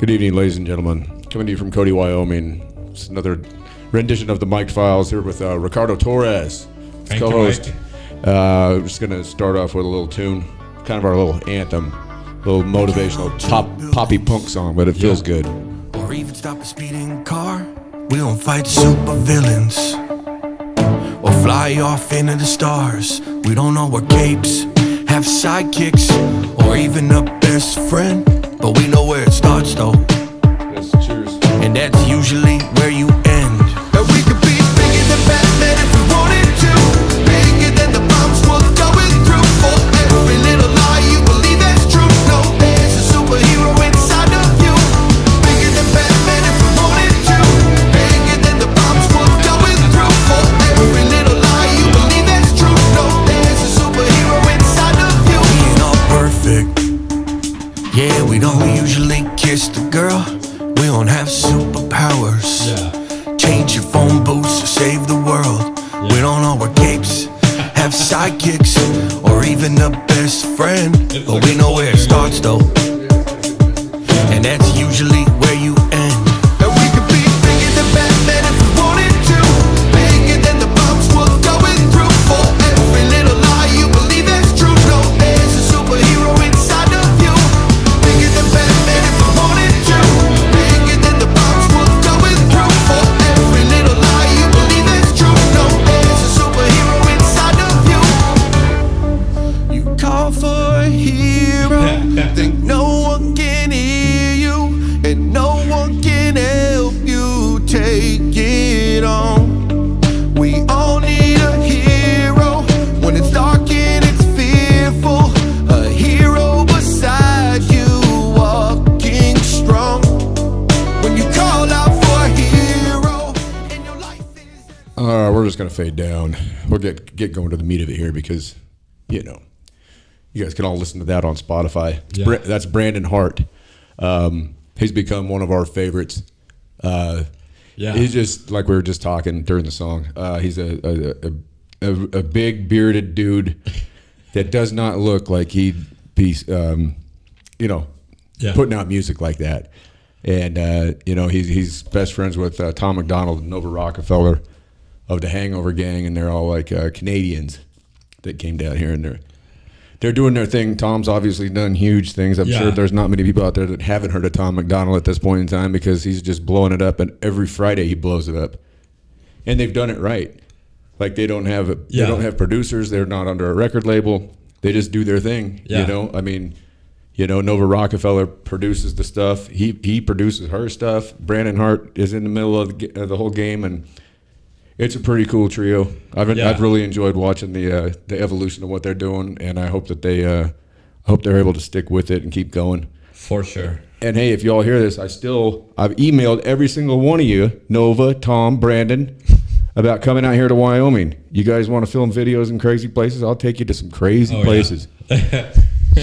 Good evening, ladies and gentlemen. Coming to you from Cody, Wyoming. It's another rendition of the Mike Files here with Ricardo Torres, his co-host. We're just going to start off with a little tune, kind of our little anthem, a little motivational poppy punk song, but it feels good. Or even stop a speeding car. We don't fight super villains or fly off into the stars. We don't know our capes, have sidekicks, or even a best friend. But we know where it starts though. Yes, cheers. And that's usually where you end. And we could be bigger than Batman if we wanted to. Bigger than the bombs we're going through. For every little lie you believe that's true. No, there's a superhero inside of you. Bigger than Batman if we wanted to. Bigger than the bombs we're going through. For every little lie you believe that's true. No, there's a superhero inside of you. We ain't all perfect. Yeah, we don't usually kiss the girl. We don't have superpowers. Change your phone booths to save the world. We don't know our capes, have sidekicks, or even a best friend. But we know where it starts though. And that's usually where you end. And we could be bigger than Batman if we wanted to. Bigger than the bombs we're going through. For every little lie you believe that's true. No, there's a superhero inside of you. Bigger than Batman if we wanted to. Bigger than the bombs we're going through. For every little lie you believe that's true. No, there's a superhero inside of you. You call for a hero, think no one can hear you, and no one can help you take it on. We all need a hero when it's dark and it's fearful. A hero beside you, walking strong. When you call out for a hero, and your life is. We're just going to fade down. We'll get going to the meat of it here because, you know, you guys can all listen to that on Spotify. That's Brandon Hart. He's become one of our favorites. He's just like we were just talking during the song. He's a big bearded dude that does not look like he'd be, putting out music like that. And he's best friends with Tom McDonald and Nova Rockefeller of the Hangover Gang, and they're all like Canadians that came down here, and they're doing their thing. Tom's obviously done huge things. I'm sure there's not many people out there that haven't heard of Tom McDonald at this point in time because he's just blowing it up, and every Friday he blows it up. And they've done it right. Like they don't have producers. They're not under a record label. They just do their thing. Yeah. Nova Rockefeller produces the stuff. He produces her stuff. Brandon Hart is in the middle of the whole game, and it's a pretty cool trio. I've really enjoyed watching the evolution of what they're doing, and I hope that they're able to stick with it and keep going. For sure. And hey, if y'all hear this, I've emailed every single one of you, Nova, Tom, Brandon, about coming out here to Wyoming. You guys want to film videos in crazy places? I'll take you to some crazy places. Yeah.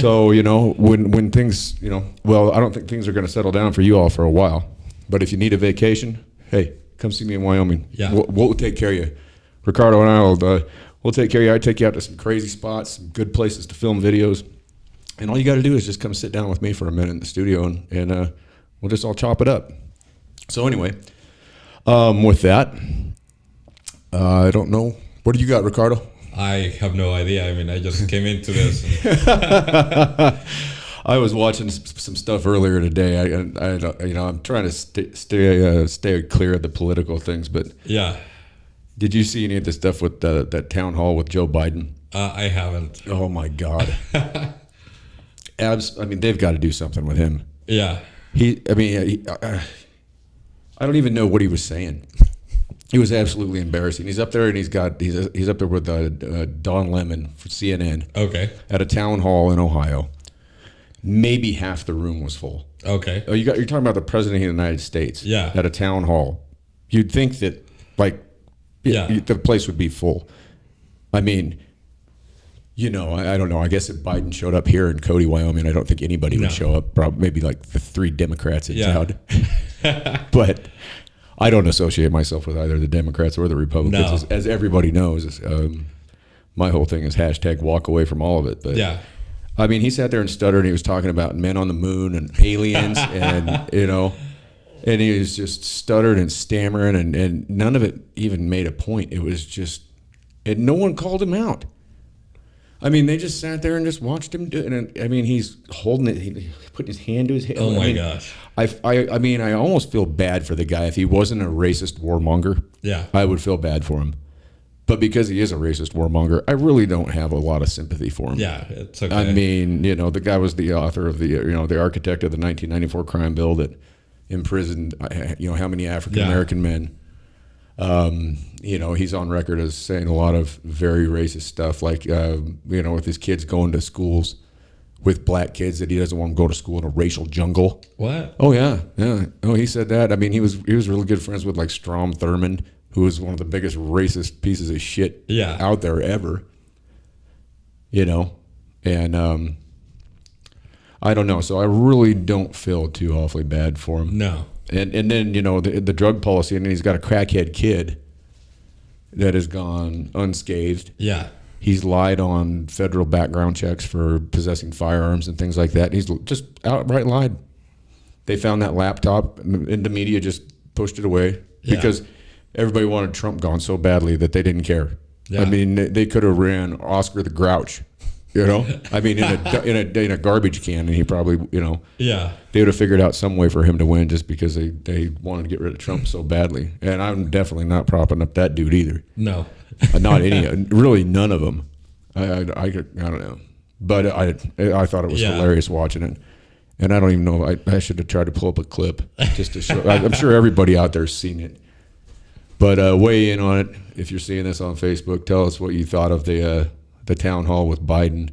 So, when things, I don't think things are going to settle down for you all for a while. But if you need a vacation, hey, come see me in Wyoming. Yeah. We'll take care of you. Ricardo and I we'll take care of you. I'll take you out to some crazy spots, some good places to film videos. And all you got to do is just come sit down with me for a minute in the studio, and we'll just all chop it up. So anyway, with that, I don't know. What do you got, Ricardo? I have no idea. I mean, I just came into this. I was watching some stuff earlier today. I'm trying to stay clear of the political things, but yeah. Did you see any of the stuff with that town hall with Joe Biden? I haven't. Oh my God! They've got to do something with him. Yeah. I don't even know what he was saying. He was absolutely embarrassing. He's up there and he's up there with Don Lemon for CNN. Okay. At a town hall in Ohio. Maybe half the room was full. Okay. Oh, you're talking about the president of the United States. Yeah. At a town hall. You'd think that the place would be full. I mean, I don't know. I guess if Biden showed up here in Cody, Wyoming, I don't think anybody would show up. Probably maybe like the 3 Democrats in town. But I don't associate myself with either the Democrats or the Republicans, as everybody knows. My whole thing is # walk away from all of it. But yeah. I mean, he sat there and stuttered. And he was talking about men on the moon and aliens, and and he was just stuttered and stammering, and none of it even made a point. It was just, and no one called him out. I mean, they just sat there and just watched him do it. And I mean, he's holding it, he putting his hand to his head. Oh my gosh! gosh. I mean, I almost feel bad for the guy. If he wasn't a racist warmonger, Yeah. I would feel bad for him. But because he is a racist warmonger, I really don't have a lot of sympathy for him. Yeah, it's okay. I mean, the guy was the author of the architect of the 1994 crime bill that imprisoned, how many African American men. He's on record as saying a lot of very racist stuff, like, with his kids going to schools with black kids, that he doesn't want them to go to school in a racial jungle. What? Oh, yeah. Oh, he said that. I mean, he was really good friends with, like, Strom Thurmond, who was one of the biggest racist pieces of shit out there ever. And I don't know. So I really don't feel too awfully bad for him. No. And then, the drug policy, and then he's got a crackhead kid that has gone unscathed. Yeah. He's lied on federal background checks for possessing firearms and things like that. He's just outright lied. They found that laptop, and the media just pushed it away because everybody wanted Trump gone so badly that they didn't care. Yeah. I mean, they could have ran Oscar the Grouch, I mean, in a garbage can, and he probably, they would have figured out some way for him to win just because they wanted to get rid of Trump so badly. And I'm definitely not propping up that dude either. No. Not any, really none of them. I don't know. But I thought it was hilarious watching it. And I don't even know, I should have tried to pull up a clip just to show. I'm sure everybody out there's seen it. But weigh in on it. If you're seeing this on Facebook, tell us what you thought of the town hall with Biden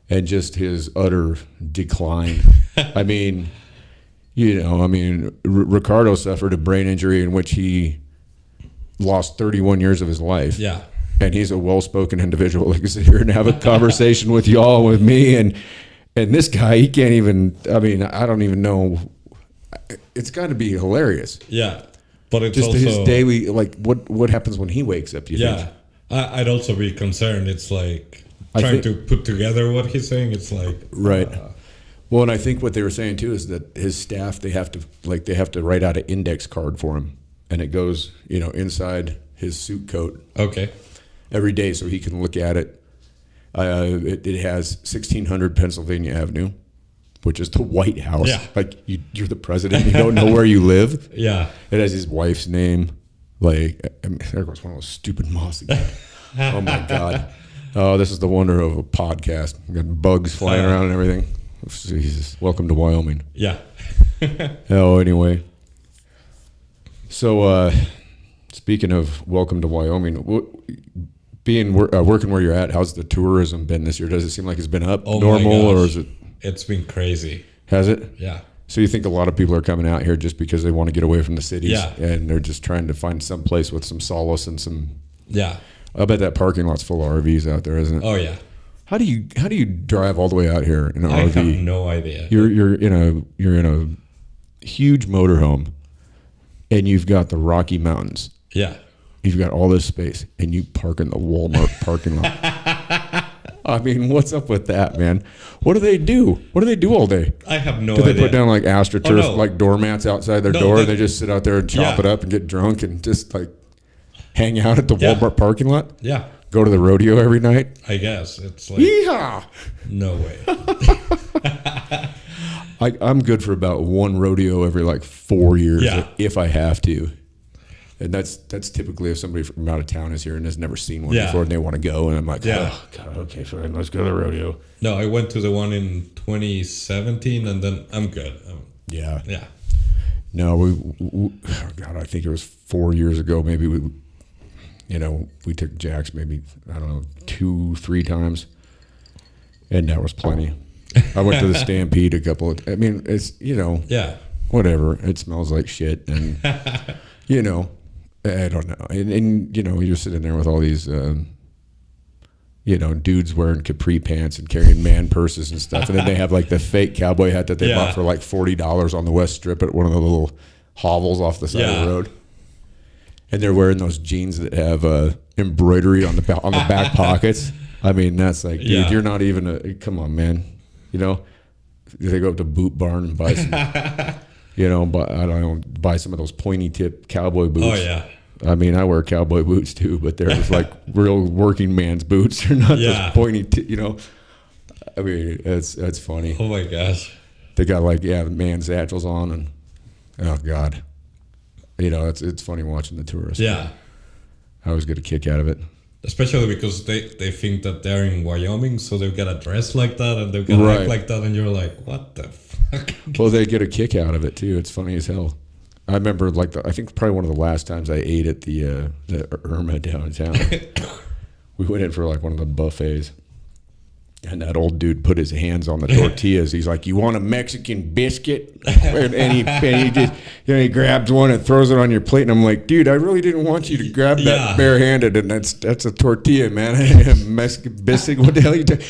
and just his utter decline. I mean, Ricardo suffered a brain injury in which he lost 31 years of his life. Yeah. And he's a well-spoken individual that can sit here and have a conversation with y'all, with me, and this guy, he can't even, I mean, I don't even know. It's got to be hilarious. Yeah. But it's just also his daily, like, what happens when he wakes up, you think? I'd also be concerned. It's like trying to put together what he's saying. It's like right. Well, and I think what they were saying too is that his staff, they have to write out an index card for him, and it goes inside his suit coat. Okay. Every day, so he can look at it. It has 1600 Pennsylvania Avenue, which is the White House. Yeah. Like you're the president, you don't know where you live. Yeah. It has his wife's name. Like, I mean, there goes one of those stupid moths again. Oh my God. Oh, this is the wonder of a podcast. We got bugs flying around and everything. Jesus. Welcome to Wyoming. Yeah. Anyway. So, speaking of welcome to Wyoming, working where you're at, how's the tourism been this year? Does it seem like it's been up normal, or is it? It's been crazy. Has it? Yeah. So you think a lot of people are coming out here just because they want to get away from the cities, and they're just trying to find some place with some solace and some. Yeah. I bet that parking lot's full of RVs out there, isn't it? Oh yeah. How do you drive all the way out here in an RV? I have no idea. You're in a huge motorhome, and you've got the Rocky Mountains. Yeah. You've got all this space, and you park in the Walmart parking lot. I mean, what's up with that, man? What do they do? What do they do all day? I have no idea. Do they put down like AstroTurf, like doormats outside their door, and they just sit out there and chop it up and get drunk and just like hang out at the Walmart parking lot? Yeah. Go to the rodeo every night? I guess. It's like... Yeehaw! No way. I'm good for about one rodeo every like 4 years if I have to. And that's typically if somebody from out of town is here and has never seen one before and they want to go. And I'm like, oh, God, okay, fine, let's go to the rodeo. No, I went to the one in 2017 and then I'm good. Yeah. Yeah. No, God, I think it was 4 years ago. Maybe we took Jax maybe, I don't know, 2-3 times. And that was plenty. I went to the Stampede a couple of, I mean, it's, whatever. It smells like shit. And, I don't know. And you're sitting there with all these, dudes wearing capri pants and carrying man purses and stuff. And then they have like the fake cowboy hat that they bought for like $40 on the West Strip at one of the little hovels off the side of the road. And they're wearing those jeans that have embroidery on the back pockets. I mean, that's like, dude, Yeah. you're not even come on, man. You know, they go up to Boot Barn and buy some, you know, but I don't know, buy some of those pointy tip cowboy boots. Oh yeah. I mean, I wear cowboy boots too, but they're just like real working man's boots. They're not Yeah. those pointy, you know. I mean, that's funny. Oh my gosh. They got like man satchels on, and oh god, you know, it's funny watching the tourists. Yeah. I always get a kick out of it. Especially because they think that they're in Wyoming, so they've got to dress like that and they've got to act like that, and you're like, what the fuck? Well, they get a kick out of it too. It's funny as hell. I remember I think probably one of the last times I ate at the Irma downtown. We went in for like one of the buffets, and that old dude put his hands on the tortillas. He's like, "You want a Mexican biscuit?" and he just, you know, he grabs one and throws it on your plate. And I'm like, "Dude, I really didn't want you to grab that barehanded, and that's a tortilla, man. Mexican biscuit. What the hell you doing?"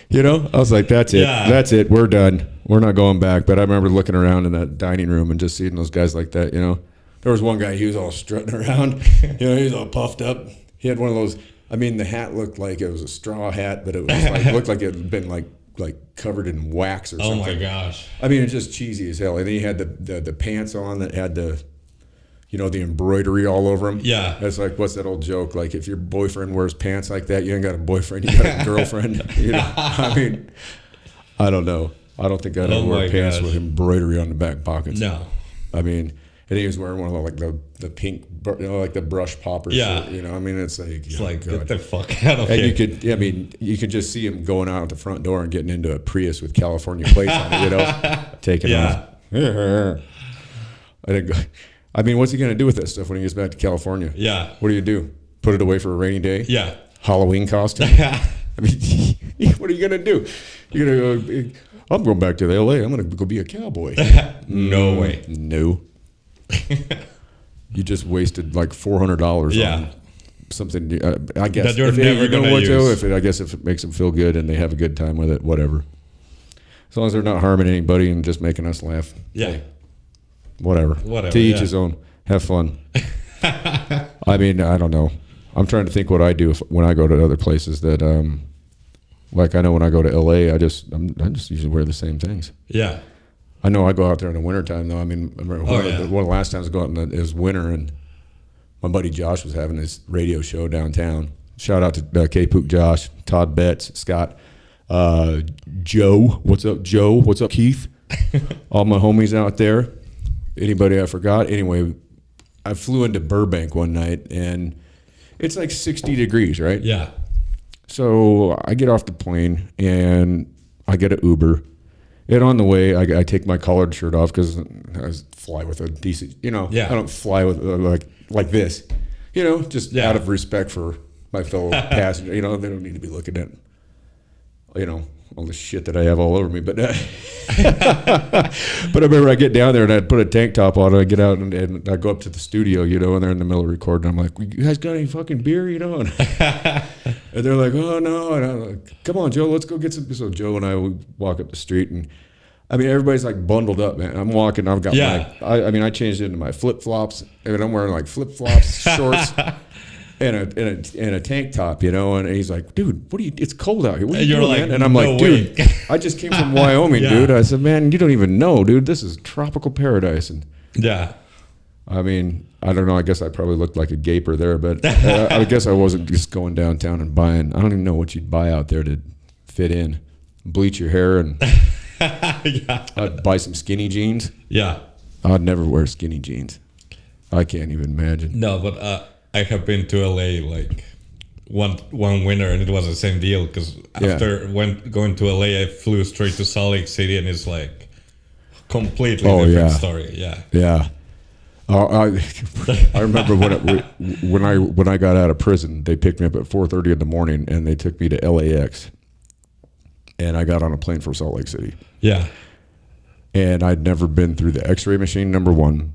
You know, I was like, "That's it. Yeah. That's it. We're done. We're not going back." But I remember looking around in that dining room and just seeing those guys like that. You know, there was one guy. He was all strutting around. You know, he was all puffed up. He had one of those. I mean, the hat looked like it was a straw hat, but it was like looked like it had been like covered in wax or something. Oh my gosh. I mean, it's just cheesy as hell. And then he had the pants on that had the, you know, the embroidery all over them. Yeah. It's like, what's that old joke? Like, if your boyfriend wears pants like that, you ain't got a boyfriend, you got a girlfriend. You know, I mean, I don't know. I don't think I'd ever wear pants with embroidery on the back pockets. No. I mean, and he was wearing one of like the pink, you know, like the brush poppers. Yeah. You know, I mean, it's like, It's like, get the fuck out of and here. you could, I mean, you could just see him going out the front door and getting into a Prius with California plates on it, you know, taking off. I mean, what's he going to do with that stuff when he gets back to California? Yeah. What do you do? Put it away for a rainy day? Yeah. Halloween costume? I mean, what are you going to do? You're going to go, I'm going back to LA. I'm going to go be a cowboy. No way. No. You just wasted like $400 on something. I guess That you're if never you know gonna what, Joe, use. I guess if it makes them feel good and they have a good time with it, whatever. As long as they're not harming anybody and just making us laugh. Yeah. Hey, whatever. Whatever, To each yeah. his own. Have fun. I mean, I don't know. I'm trying to think what I do when I go to other places that, like I know when I go to LA, I just usually wear the same things. Yeah. I know I go out there in the wintertime, though. I mean, I remember one of the last times I go out it was winter, and my buddy Josh was having his radio show downtown. Shout out to K-Pook Josh, Todd Betts, Scott, Joe. What's up, Joe? What's up, Keith? All my homies out there. Anybody I forgot? Anyway, I flew into Burbank one night, and it's like 60 degrees, right? Yeah. So I get off the plane, and I get an Uber. And on the way, I take my collared shirt off because I fly with a decent, you know, I don't fly with like this, you know, just out of respect for my fellow passenger. You know, they don't need to be looking at, you know, all the shit that I have all over me. But but I remember I get down there and I put a tank top on and I get out and I go up to the studio, you know, and they're in the middle of recording. I'm like, you guys got any fucking beer, you know? And they're like, oh, no. And I'm like, come on, Joe, let's go get some. So Joe and I would walk up the street, and I mean, everybody's like bundled up, man. I'm walking, I've got I changed into my flip-flops. I mean, I'm wearing like flip-flops, shorts, and a tank top, you know. And he's like, dude, it's cold out here. What are you doing, man? And I'm like, dude, I just came from Wyoming, dude. I said, man, you don't even know, dude. This is tropical paradise. And I mean, I don't know. I guess I probably looked like a gaper there, but I guess I wasn't just going downtown and buying. I don't even know what you'd buy out there to fit in. Bleach your hair and I'd buy some skinny jeans. Yeah. I'd never wear skinny jeans. I can't even imagine. No, but I have been to LA like one winter, and it was the same deal because after going to LA, I flew straight to Salt Lake City, and it's like completely different story. Yeah. Yeah. I remember when I got out of prison, they picked me up at 4:30 in the morning, and they took me to LAX, and I got on a plane for Salt Lake City. Yeah. And I'd never been through the X-ray machine, number one,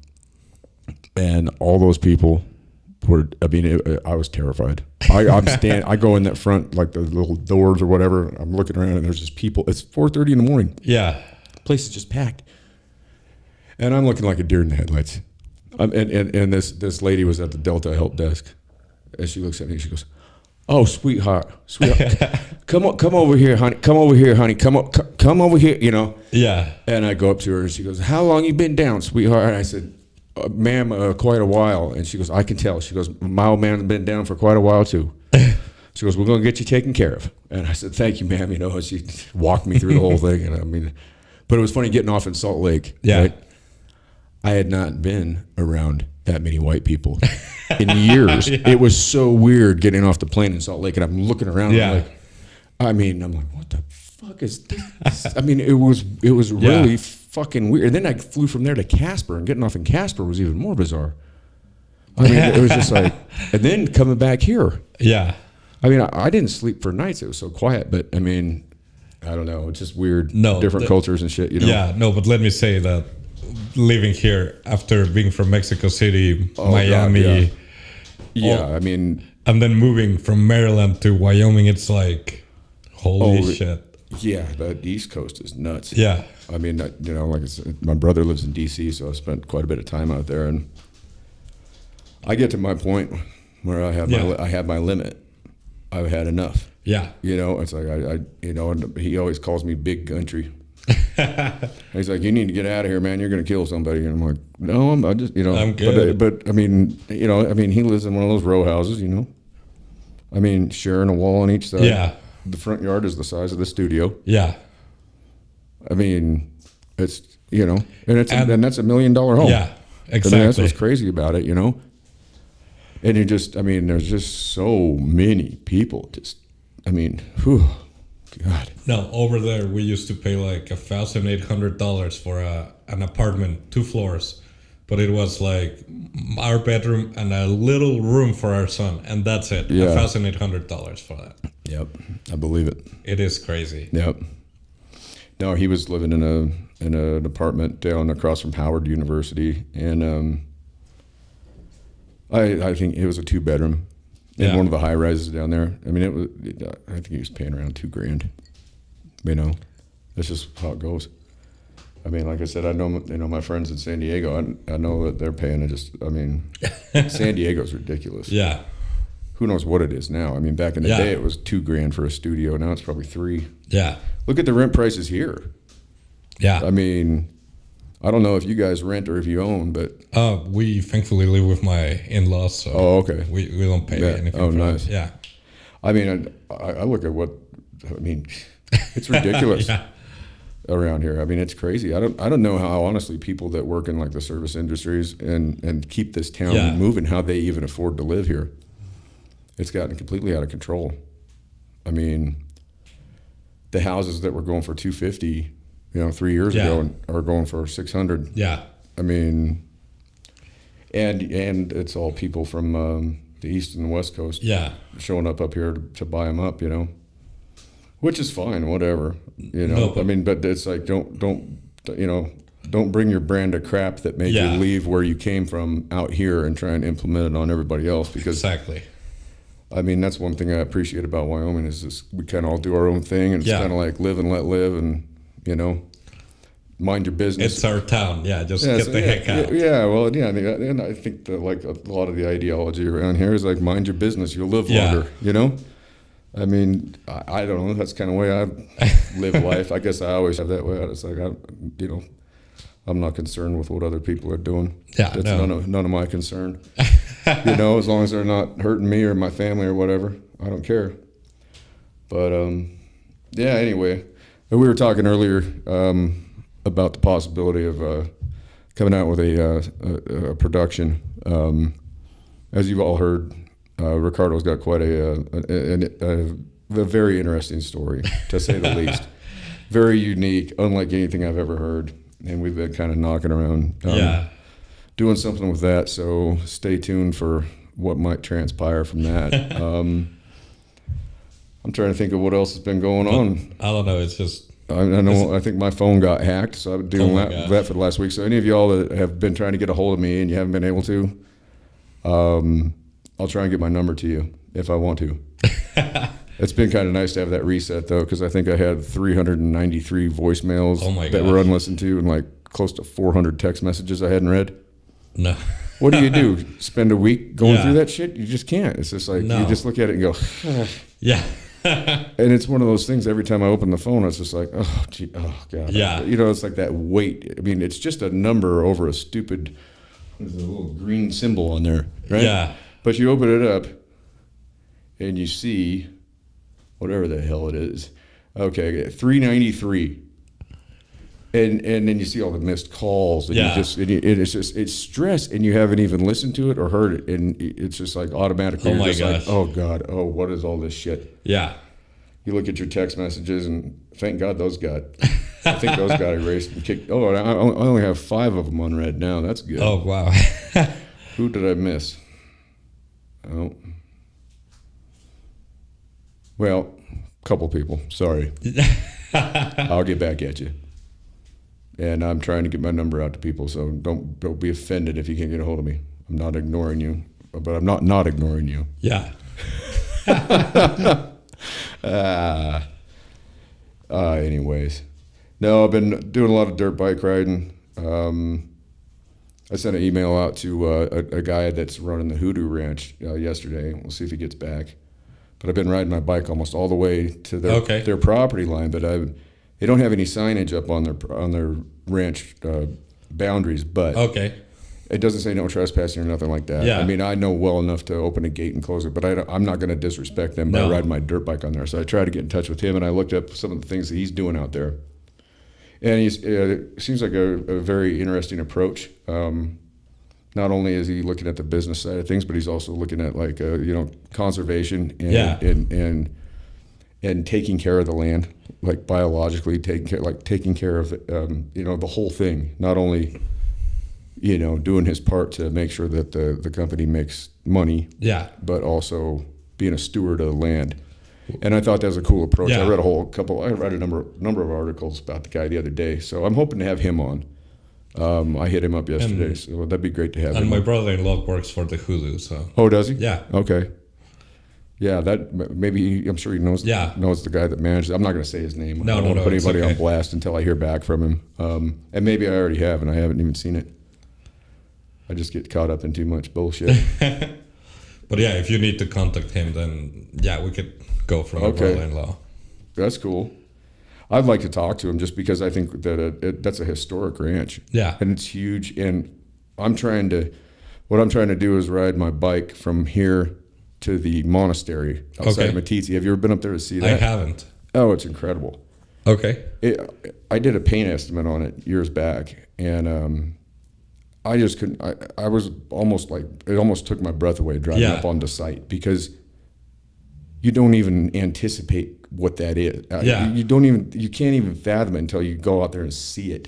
and all those people were. I mean, I was terrified. I go in that front, like the little doors or whatever. I'm looking around, and there's just people. It's 4:30 in the morning. Yeah. The place is just packed, and I'm looking like a deer in the headlights. And this lady was at the Delta help desk, and she looks at me and she goes, Oh, sweetheart. Come over here, honey. Come over here, honey. Come over here, you know. Yeah. And I go up to her and she goes, how long you been down, sweetheart? And I said, ma'am, quite a while. And she goes, I can tell. She goes, my old man's been down for quite a while too. She goes, we're going to get you taken care of. And I said, thank you, ma'am. You know, and she walked me through the whole thing. And I mean, but it was funny getting off in Salt Lake. Yeah. Right? I had not been around that many white people in years. Yeah. It was so weird getting off the plane in Salt Lake. And I'm looking around. Yeah. And I'm like, what the fuck is this? I mean, it was really fucking weird. And then I flew from there to Casper, and getting off in Casper was even more bizarre. I mean, it was just like, and then coming back here. Yeah. I mean, I didn't sleep for nights. It was so quiet. But I mean, I don't know. It's just weird. Different cultures and shit, you know? Yeah, no, but let me say that living here after being from Mexico City, Miami. God, yeah, I mean. And then moving from Maryland to Wyoming, it's like, holy shit. Yeah, the East Coast is nuts. Yeah. I mean, you know, like I said, my brother lives in D.C., so I spent quite a bit of time out there. And I get to my point where I have my limit. I've had enough. Yeah. You know, it's like, you know, and he always calls me big country. He's like, you need to get out of here, man. You're going to kill somebody. And I'm like, no, I just, you know. I'm good. But I mean, you know, he lives in one of those row houses, you know. I mean, sharing a wall on each side. Yeah. The front yard is the size of the studio. Yeah. I mean, it's, you know, and that's $1 million home. Yeah, exactly. I mean, that's what's crazy about it, you know. And you just, I mean, there's just so many people. Just, I mean, whew, God. No, over there we used to pay like $1,800 for an apartment, 2 floors, but it was like our bedroom and a little room for our son, and that's it. Yeah. $1,800 for that. Yep, I believe it. It is crazy. Yep. No, he was living in an apartment down across from Howard University, and I think it was a 2-bedroom in one of the high rises down there. I mean, I think he was paying around $2,000. You know, that's just how it goes. I mean, like I said, I know my friends in San Diego. I know that they're paying it. I mean, San Diego's ridiculous. Yeah. Who knows what it is now? I mean, back in the day, it was $2,000 for a studio. Now it's probably $3,000. Yeah. Look at the rent prices here. Yeah. I mean, I don't know if you guys rent or if you own, but we thankfully live with my in-laws, so okay. We don't pay anything. Oh, for nice. It. Yeah. I mean, I look at it's ridiculous around here. I mean, it's crazy. I don't know how honestly people that work in like the service industries and keep this town moving, how they even afford to live here. It's gotten completely out of control. I mean, the houses that were going for $250, 3 years ago are going for $600. Yeah. I mean, and it's all people from the East and the West Coast. Yeah. Showing up here to buy them up, which is fine, whatever, No, but, I mean, but it's like don't bring your brand of crap that made you leave where you came from out here and try and implement it on everybody else, because exactly. I mean, that's one thing I appreciate about Wyoming is this, we kind of all do our own thing, and it's kind of like live and let live, and mind your business. It's our town, just get the heck out. Yeah, well, and I think that like a lot of the ideology around here is like mind your business, you'll live longer. I mean, I don't know. That's kind of the way I live life. I guess I always have that way. It's like I'm not concerned with what other people are doing. Yeah, that's none of my concern. As long as they're not hurting me or my family or whatever, I don't care. But anyway, we were talking earlier about the possibility of coming out with a production. As you've all heard, Ricardo's got quite a very interesting story, to say the least. Very unique, unlike anything I've ever heard. And we've been kind of knocking around doing something with that. So stay tuned for what might transpire from that. I'm trying to think of what else has been going on. I don't know. It's just... I think my phone got hacked, so I've been dealing with that for the last week. So any of y'all that have been trying to get a hold of me and you haven't been able to, I'll try and get my number to you if I want to. It's been kind of nice to have that reset, though, because I think I had 393 voicemails that were unlistened to and like close to 400 text messages I hadn't read. No. What do? Spend a week going Yeah. through that shit? You just can't. It's just like No. you just look at it and go, Yeah. and it's one of those things. Every time I open the phone, it's just like, oh, gee, oh god. Yeah. You know, it's like that weight. I mean, it's just a number over a stupid. There's a little green symbol on there, right? Yeah. But you open it up, and you see, whatever the hell it is. Okay, 393. And then you see all the missed calls, and Yeah. it's stress, and you haven't even listened to it or heard it, and it's just like automatically. Oh you're my just like, gosh. oh god, oh what is all this shit? Yeah. You look at your text messages, and thank God those got. I think those got erased and kicked. Oh, I only have 5 of them unread now. That's good. Oh wow. Who did I miss? Oh, well, a couple people. Sorry. I'll get back at you. And I'm trying to get my number out to people, so don't be offended if you can't get a hold of me. I'm not ignoring you, but I'm not ignoring you. Yeah. Anyways, no, I've been doing a lot of dirt bike riding. I sent an email out to a guy that's running the Hoodoo Ranch yesterday. We'll see if he gets back. But I've been riding my bike almost all the way to their property line, but they don't have any signage up on their ranch boundaries. But Okay. it doesn't say no trespassing or nothing like that. Yeah. I mean, I know well enough to open a gate and close it, but I'm not going to disrespect them by No. riding my dirt bike on there. So I tried to get in touch with him, and I looked up some of the things that he's doing out there. And he seems like a very interesting approach. Not only is he looking at the business side of things, but he's also looking at like conservation and taking care of the land, like biologically taking care of the whole thing. Not only doing his part to make sure that the company makes money, Yeah. but also being a steward of the land. And I thought that was a cool approach. Yeah. I read a number of articles about the guy the other day, so I'm hoping to have him on. I hit him up yesterday, so that'd be great to have him. And my on. brother-in-law works for the Hoodoo, so Oh, does he? yeah. Okay. Yeah, I'm sure he knows the guy that manages. I'm not going to say his name. I don't want to put it's anybody okay. on blast until I hear back from him. And maybe I already have, and I haven't even seen it. I just get caught up in too much bullshit. But yeah, if you need to contact him, then yeah, we could go from my Okay. brother-in-law. That's cool. I'd like to talk to him just because I think that that's a historic ranch. Yeah. And it's huge. And what I'm trying to do is ride my bike from here to the monastery outside of Matizzi. Have you ever been up there to see that? I haven't. Oh, it's incredible. Okay. I did a paint estimate on it years back, and I just couldn't. I was almost like it almost took my breath away driving up onto site because you don't even anticipate what that is. Yeah. You can't even fathom it until you go out there and see it.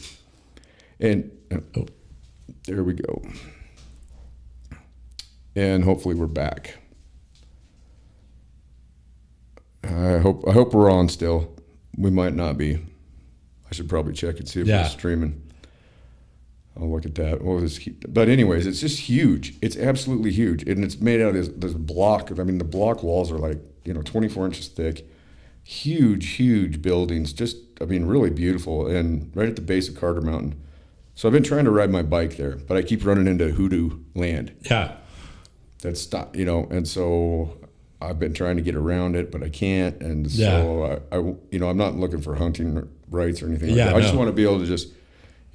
And there we go. And hopefully we're back. I hope we're on still. We might not be. I should probably check and see if we're streaming. I'll look at that. But anyways, it's just huge. It's absolutely huge, and it's made out of this block. I mean, the block walls are like 24 inches thick. Huge buildings. Just really beautiful, and right at the base of Carter Mountain. So I've been trying to ride my bike there, but I keep running into Hoodoo land. Yeah. That's and so I've been trying to get around it, but I can't. And so I'm not looking for hunting rights or anything like that. I just want to be able to just,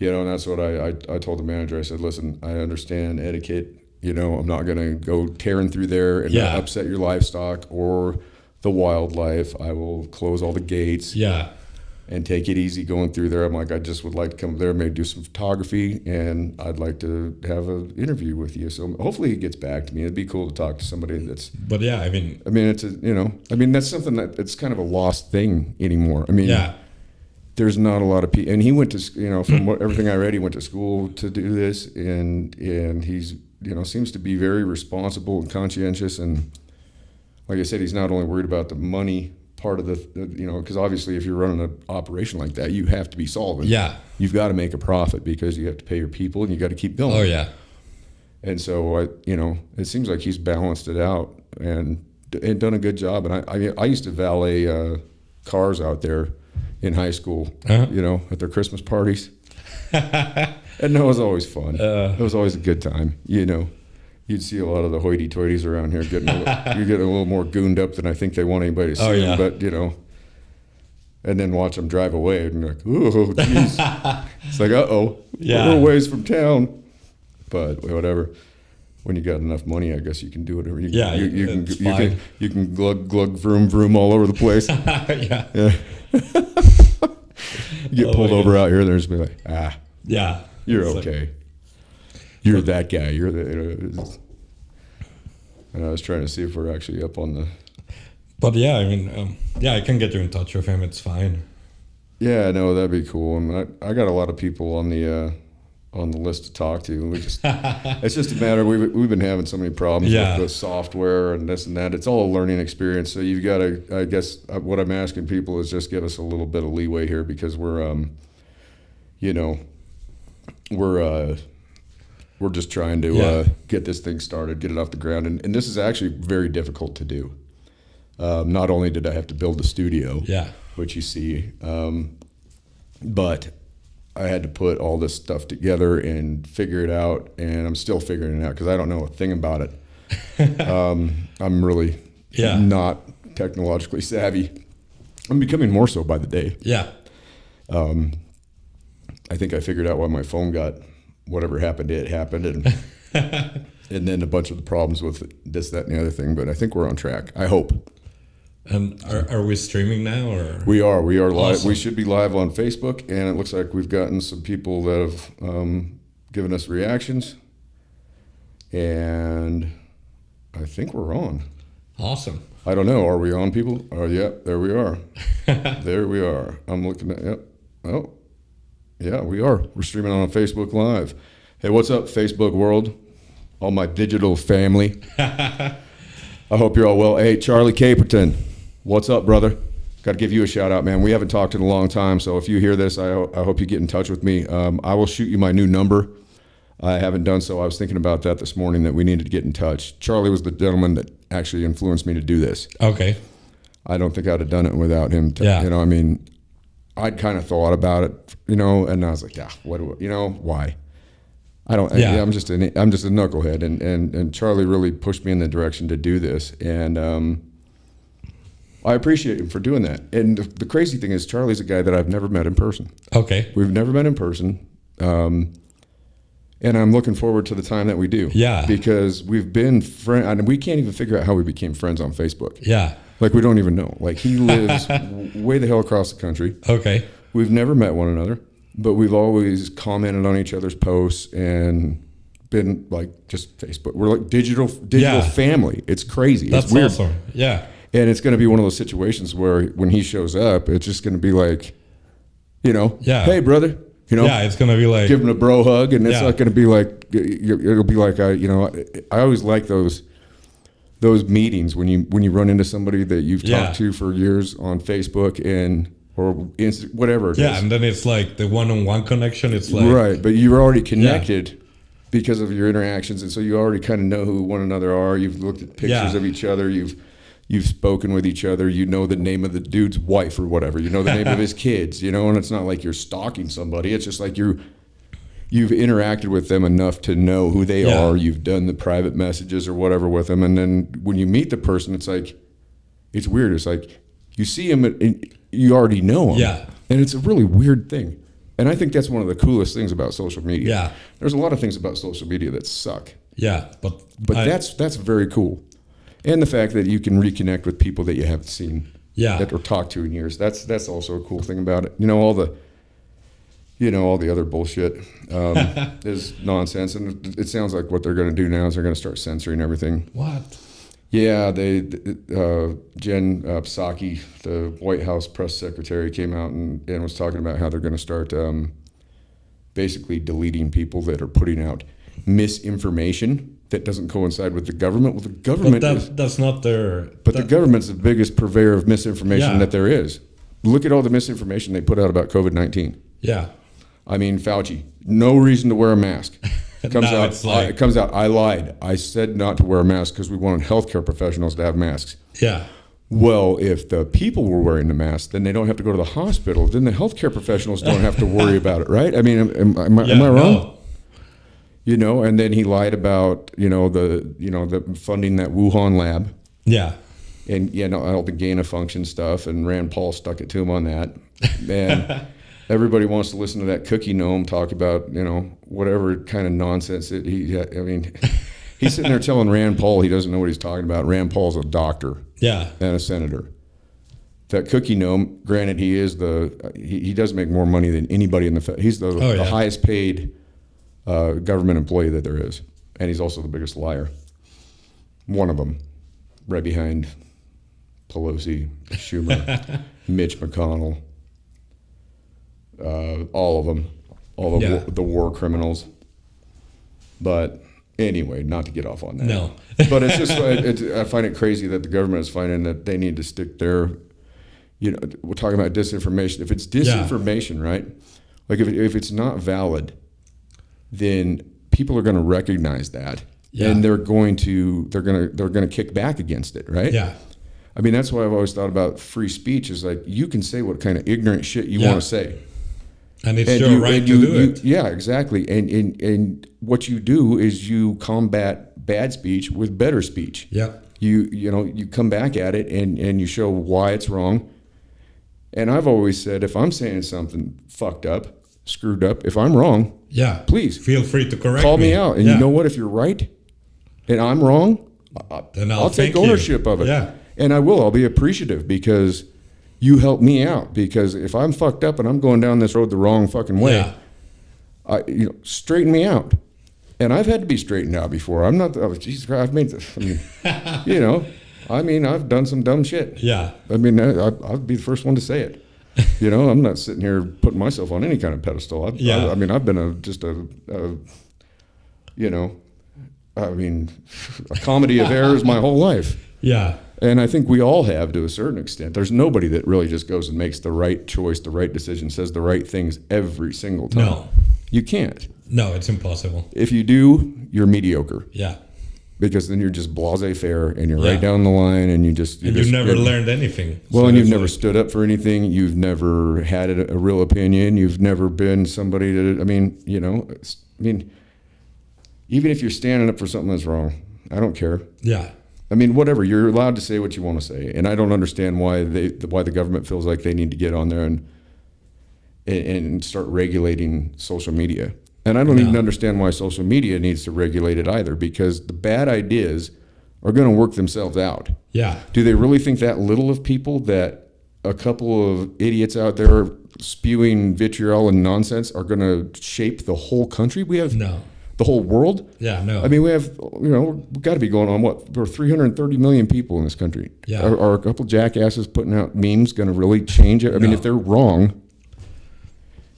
and that's what I told the manager. I said, listen, I understand etiquette. I'm not going to go tearing through there and upset your livestock or the wildlife. I will close all the gates. Yeah. And take it easy going through there. I'm like, I just would like to come there, maybe do some photography, and I'd like to have an interview with you. So hopefully he gets back to me. It'd be cool to talk to somebody that's. But yeah, I mean, it's that's something that it's kind of a lost thing anymore. There's not a lot of people, and he went to, from everything I read, he went to school to do this, and he's, seems to be very responsible and conscientious, and like I said, he's not only worried about the money part of the because obviously if you're running an operation like that, you have to be solvent. Yeah. You've got to make a profit because you have to pay your people and you got to keep going. Oh yeah. And so it seems like he's balanced it out and done a good job. And I used to valet cars out there in high school, Uh-huh. at their Christmas parties. And that was always fun. It was always a good time, you know. You'd see a lot of the hoity-toities around here you're getting a little more gooned up than I think they want anybody to see them, but, you know. And then watch them drive away and be like, oh, jeez. It's like, uh-oh, we're a ways from town. But whatever. When you got enough money, I guess you can do whatever. You can glug, vroom, vroom all over the place. Yeah. You get pulled over out here, they're just be like, you're okay. You're that guy. You're the. And I was trying to see if we're actually up on the. But yeah, I mean, I can get you in touch with him. It's fine. Yeah, no, that'd be cool. I mean, I got a lot of people on the list to talk to. We just, it's just a matter. We've been having so many problems with the software and this and that. It's all a learning experience. So you've got to. I guess what I'm asking people is just give us a little bit of leeway here because we're, we're just trying to get this thing started, get it off the ground, and this is actually very difficult to do. Not only did I have to build the studio, which you see, but I had to put all this stuff together and figure it out, and I'm still figuring it out because I don't know a thing about it. I'm really not technologically savvy. I'm becoming more so by the day. I think I figured out why my phone got whatever happened, it happened, and and then a bunch of the problems with this, that, and the other thing. But I think we're on track. I hope. And are we streaming now, or we are live? Awesome. We should be live on Facebook, and it looks like we've gotten some people that have given us reactions, and I think we're on. Awesome. I don't know. Are we on, people? Oh, yeah. There we are. There we are. I'm looking at. Yep. Oh. Yeah, we are. We're streaming on Facebook Live. Hey, what's up, Facebook world? All my digital family. I hope you're all well. Hey, Charlie Caperton, what's up, brother? Got to give you a shout out, man. We haven't talked in a long time, so if you hear this, I hope you get in touch with me. I will shoot you my new number. I haven't done so. I was thinking about that this morning, that we needed to get in touch. Charlie was the gentleman that actually influenced me to do this. Okay. I don't think I'd have done it without him. You know, I mean, I'd kind of thought about it, you know, and I was like, why? I don't. I'm just a knucklehead, and Charlie really pushed me in the direction to do this, and I appreciate him for doing that. And the crazy thing is, Charlie's a guy that I've never met in person. Okay, we've never met in person, and I'm looking forward to the time that we do. Yeah, because we've been friends, and we can't even figure out how we became friends on Facebook. Yeah. Like, we don't even know. Like, he lives way the hell across the country. Okay. We've never met one another, but we've always commented on each other's posts and been, like, just Facebook. We're like digital family. It's crazy. That's it's weird. Awesome. Yeah. And it's going to be one of those situations where when he shows up, it's just going to be like, you know, hey, brother. You know, it's going to be like. Give him a bro hug, and it's not going to be like, it'll be like, I always like those meetings when you run into somebody that you've talked to for years on Facebook or whatever it is. Yeah, and then it's like the one-on-one connection. It's like right, but you're already connected because of your interactions, and so you already kind of know who one another are. You've looked at pictures of each other. You've spoken with each other. You know the name of the dude's wife or whatever. You know the name of his kids. You know, and it's not like you're stalking somebody. It's just like you've interacted with them enough to know who they are. You've done the private messages or whatever with them. And then when you meet the person, it's like, it's weird. It's like you see them and you already know them. Yeah. And it's a really weird thing. And I think that's one of the coolest things about social media. Yeah. There's a lot of things about social media that suck. Yeah. But that's very cool. And the fact that you can reconnect with people that you haven't seen that or talked to in years. That's also a cool thing about it. You know, all the other bullshit is nonsense, and it sounds like what they're going to do now is they're going to start censoring everything. What? Yeah, Jen Psaki, the White House press secretary, came out and was talking about how they're going to start basically deleting people that are putting out misinformation that doesn't coincide with the government. Well, the government that's not their. But the government's the biggest purveyor of misinformation that there is. Look at all the misinformation they put out about COVID-19. Yeah. I mean, Fauci, no reason to wear a mask. It comes out, I lied. I said not to wear a mask because we wanted healthcare professionals to have masks. Yeah. Well, if the people were wearing the mask, then they don't have to go to the hospital. Then the healthcare professionals don't have to worry about it, right? I mean, am I wrong? No. You know, and then he lied about, the funding that Wuhan lab Yeah. and, all the gain of function stuff, and Rand Paul stuck it to him on that. And everybody wants to listen to that cookie gnome talk about, whatever kind of nonsense that he's sitting there telling Rand Paul he doesn't know what he's talking about. Rand Paul's a doctor. Yeah. And a senator. That cookie gnome, granted, he does make more money than anybody in he's the highest paid government employee that there is, and he's also the biggest liar. One of them, right behind Pelosi, Schumer, Mitch McConnell, all of them, the war criminals. But anyway, not to get off on that. No. But it's just, I find it crazy that the government is finding that they need to stick their, we're talking about disinformation. If it's disinformation, right? Like if it's not valid, then people are going to recognize that, and they're going to kick back against it, right? Yeah. I mean, that's why I've always thought about free speech is like you can say what kind of ignorant shit you want to say. And it's your right to do it. Yeah, exactly. And what you do is you combat bad speech with better speech. Yeah. You come back at it and you show why it's wrong. And I've always said, if I'm saying something fucked up, screwed up, if I'm wrong, please feel free to correct call me out. And you know what? If you're right and I'm wrong, then I'll take ownership of it. Yeah. And I will. I'll be appreciative because you helped me out. Because if I'm fucked up and I'm going down this road the wrong fucking way, straighten me out. And I've had to be straightened out before. I'm not. Jesus Christ, I've made this. I mean, I've done some dumb shit. Yeah. I mean, I'll be the first one to say it. I'm not sitting here putting myself on any kind of pedestal. I've been a comedy of errors my whole life. Yeah. And I think we all have to a certain extent. There's nobody that really just goes and makes the right choice, the right decision, says the right things every single time. No. You can't. No, it's impossible. If you do, you're mediocre. Yeah. Because then you're just blasé-faire and you're right down the line and you've never learned anything. Well, and you've never stood up for anything. You've never had a real opinion. You've never been somebody that, even if you're standing up for something that's wrong, I don't care. Yeah. I mean, whatever. You're allowed to say what you want to say. And I don't understand why the government feels like they need to get on there and start regulating social media. And I don't even understand why social media needs to regulate it either, because the bad ideas are going to work themselves out. Yeah. Do they really think that little of people, that a couple of idiots out there spewing vitriol and nonsense are going to shape the whole country? The whole world? Yeah, no. I mean, we've got to be going on there are 330 million people in this country. Yeah. Are a couple jackasses putting out memes going to really change it? I mean, if they're wrong,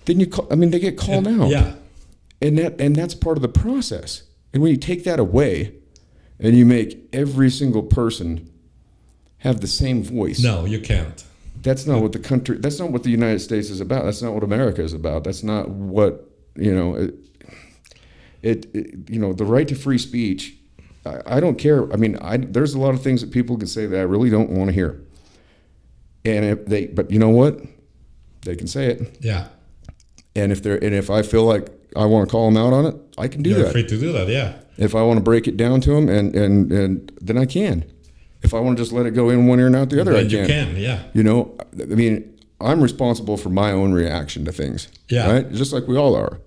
then they get called out. Yeah. And that's part of the process. And when you take that away and you make every single person have the same voice. No, you can't. That's not what that's not what the United States is about. That's not what America is about. That's not what, the right to free speech, I don't care. I mean, there's a lot of things that people can say that I really don't want to hear. But you know what? They can say it. Yeah. And if I feel like I want to call them out on it, I can do that. You're free to do that, yeah. If I want to break it down to them, and then I can. If I want to just let it go in one ear and out the other, I can. You can, yeah. I mean, I'm responsible for my own reaction to things. Yeah. Right? Just like we all are.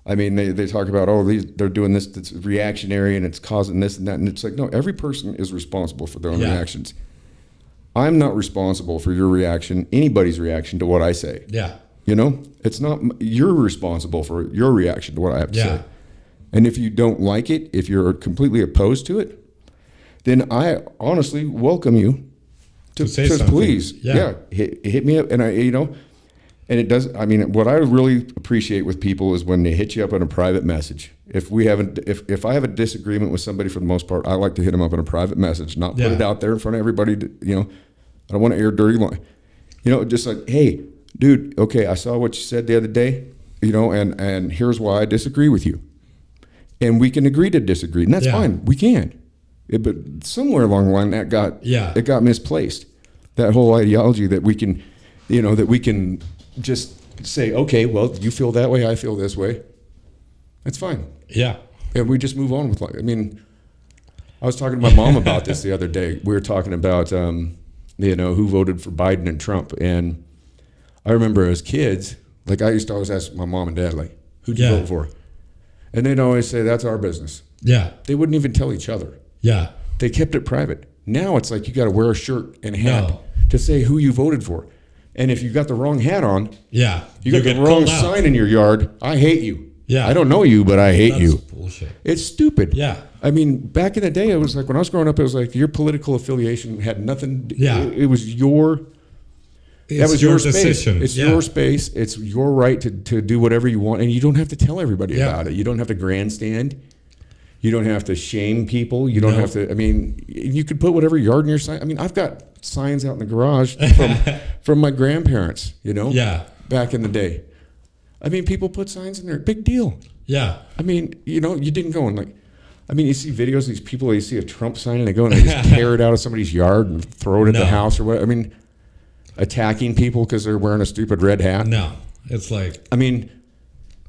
I mean, they talk about, they're doing this that's reactionary and it's causing this and that. And it's like, no, every person is responsible for their own reactions. I'm not responsible for your reaction, anybody's reaction to what I say. Yeah. It's not, you're responsible for your reaction to what I have to say. And if you don't like it, if you're completely opposed to it, then I honestly welcome you to say just something. Please. Yeah. Hit me up. And and it does, I mean, what I really appreciate with people is when they hit you up in a private message. If I have a disagreement with somebody, for the most part, I like to hit them up in a private message, not put it out there in front of everybody. I don't want to air dirty line. Just like, hey, dude, okay, I saw what you said the other day, and here's why I disagree with you. And we can agree to disagree, and that's fine. We can. but somewhere along the line it got misplaced. That whole ideology that we can, that we can just say, okay, well, you feel that way, I feel this way. That's fine. Yeah. And we just move on with life. I mean, I was talking to my mom about this the other day. We were talking about, who voted for Biden and Trump. And I remember as kids, like I used to always ask my mom and dad, like, who'd you vote for? And they'd always say, that's our business. Yeah. They wouldn't even tell each other. Yeah. They kept it private. Now it's like you got to wear a shirt and hat to say who you voted for. And if you got the wrong hat on, you got the wrong sign in your yard, I hate you. Yeah. I don't know you, but I hate you. Bullshit. It's stupid. Yeah. I mean, back in the day, it was like when I was growing up, it was like your political affiliation had nothing. It was your. That was your decision. Space. It's your space. It's your right to do whatever you want, and you don't have to tell everybody about it. You don't have to grandstand. You don't have to shame people. You don't have to. I mean, you could put whatever yard in your sign. I mean, I've got signs out in the garage from my grandparents. Back in the day. I mean, people put signs in there. Big deal. Yeah. I mean, you didn't go and like. I mean, you see videos of these people. They see a Trump sign and they go and they just tear it out of somebody's yard and throw it at the house or what. I mean, attacking people because they're wearing a stupid red hat. No, it's like. I mean,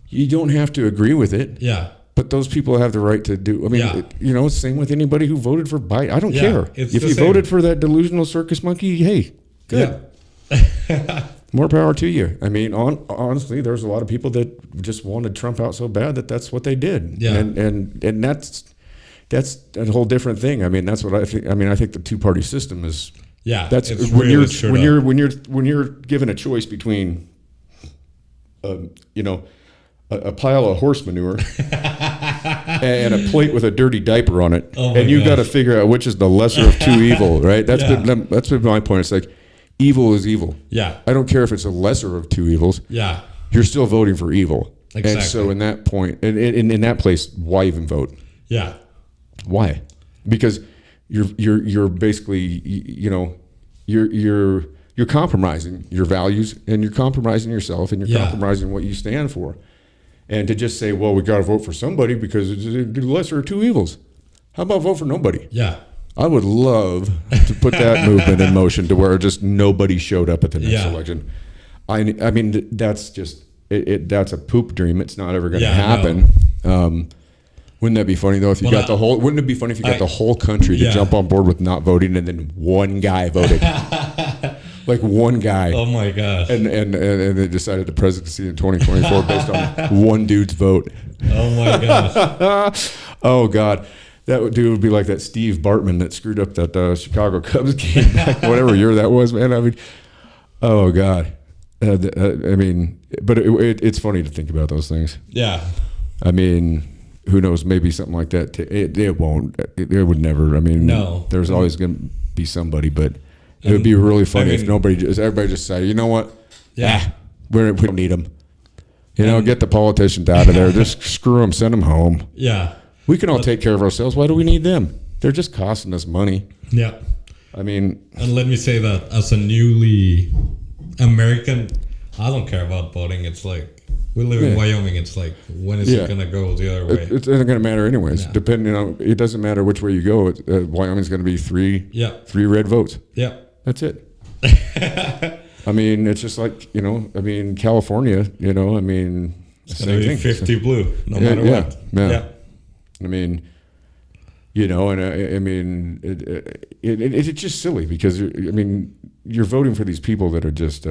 you don't have to agree with it. Yeah. But those people have the right to do. I mean, same with anybody who voted for Biden. I don't care if you voted for that delusional circus monkey. Hey, good. Yeah. More power to you. I mean, honestly, there's a lot of people that just wanted Trump out so bad that's what they did. Yeah. And that's a whole different thing. I mean, that's what I think. I mean, I think the two-party system is. Yeah. That's when you're given a choice between, a pile of horse manure and a plate with a dirty diaper on it, and you got to figure out which is the lesser of two evil, right? That's been my point. It's like evil is evil. Yeah. I don't care if it's a lesser of two evils. Yeah. You're still voting for evil. Exactly. And so in that point, in that place, why even vote? Yeah. Why? Because you're basically you're compromising your values, and you're compromising yourself, and you're compromising what you stand for. And to just say, well, we got to vote for somebody because it's the lesser of two evils. How about vote for nobody? Yeah. I would love to put that movement in motion to where just nobody showed up at the next election. I mean, that's just that's a poop dream. It's not ever going to happen. No. Wouldn't that be funny though? If you got the whole, wouldn't it be funny if you got the whole country to jump on board with not voting, and then one guy voted, like one guy. Oh my gosh! And they decided the presidency in 2024 based on one dude's vote. Oh my gosh! Oh God. That dude would be like that Steve Bartman that screwed up that Chicago Cubs game back whatever year that was, man. I mean, oh God. I mean, but it's funny to think about those things. Yeah. I mean, who knows? Maybe something like that. It won't. It would never. I mean, no. There's always going to be somebody, but it would be really funny if everybody just said, you know what? Yeah. We don't need them. Get the politicians out of there. Just screw them. Send them home. Yeah. We can all take care of ourselves. Why do we need them? They're just costing us money. Yeah. I mean... And let me say that as a newly American, I don't care about voting. It's like, we live in Wyoming. It's like, when is it going to go the other way? It isn't going to matter anyways. Yeah. Depending on... It doesn't matter which way you go. Wyoming's going to be three red votes. Yeah. That's it. I mean, it's just like, California, it's going to be 50 blue, no matter what. Yeah. I mean, and I mean, it's just silly because you're voting for these people that are just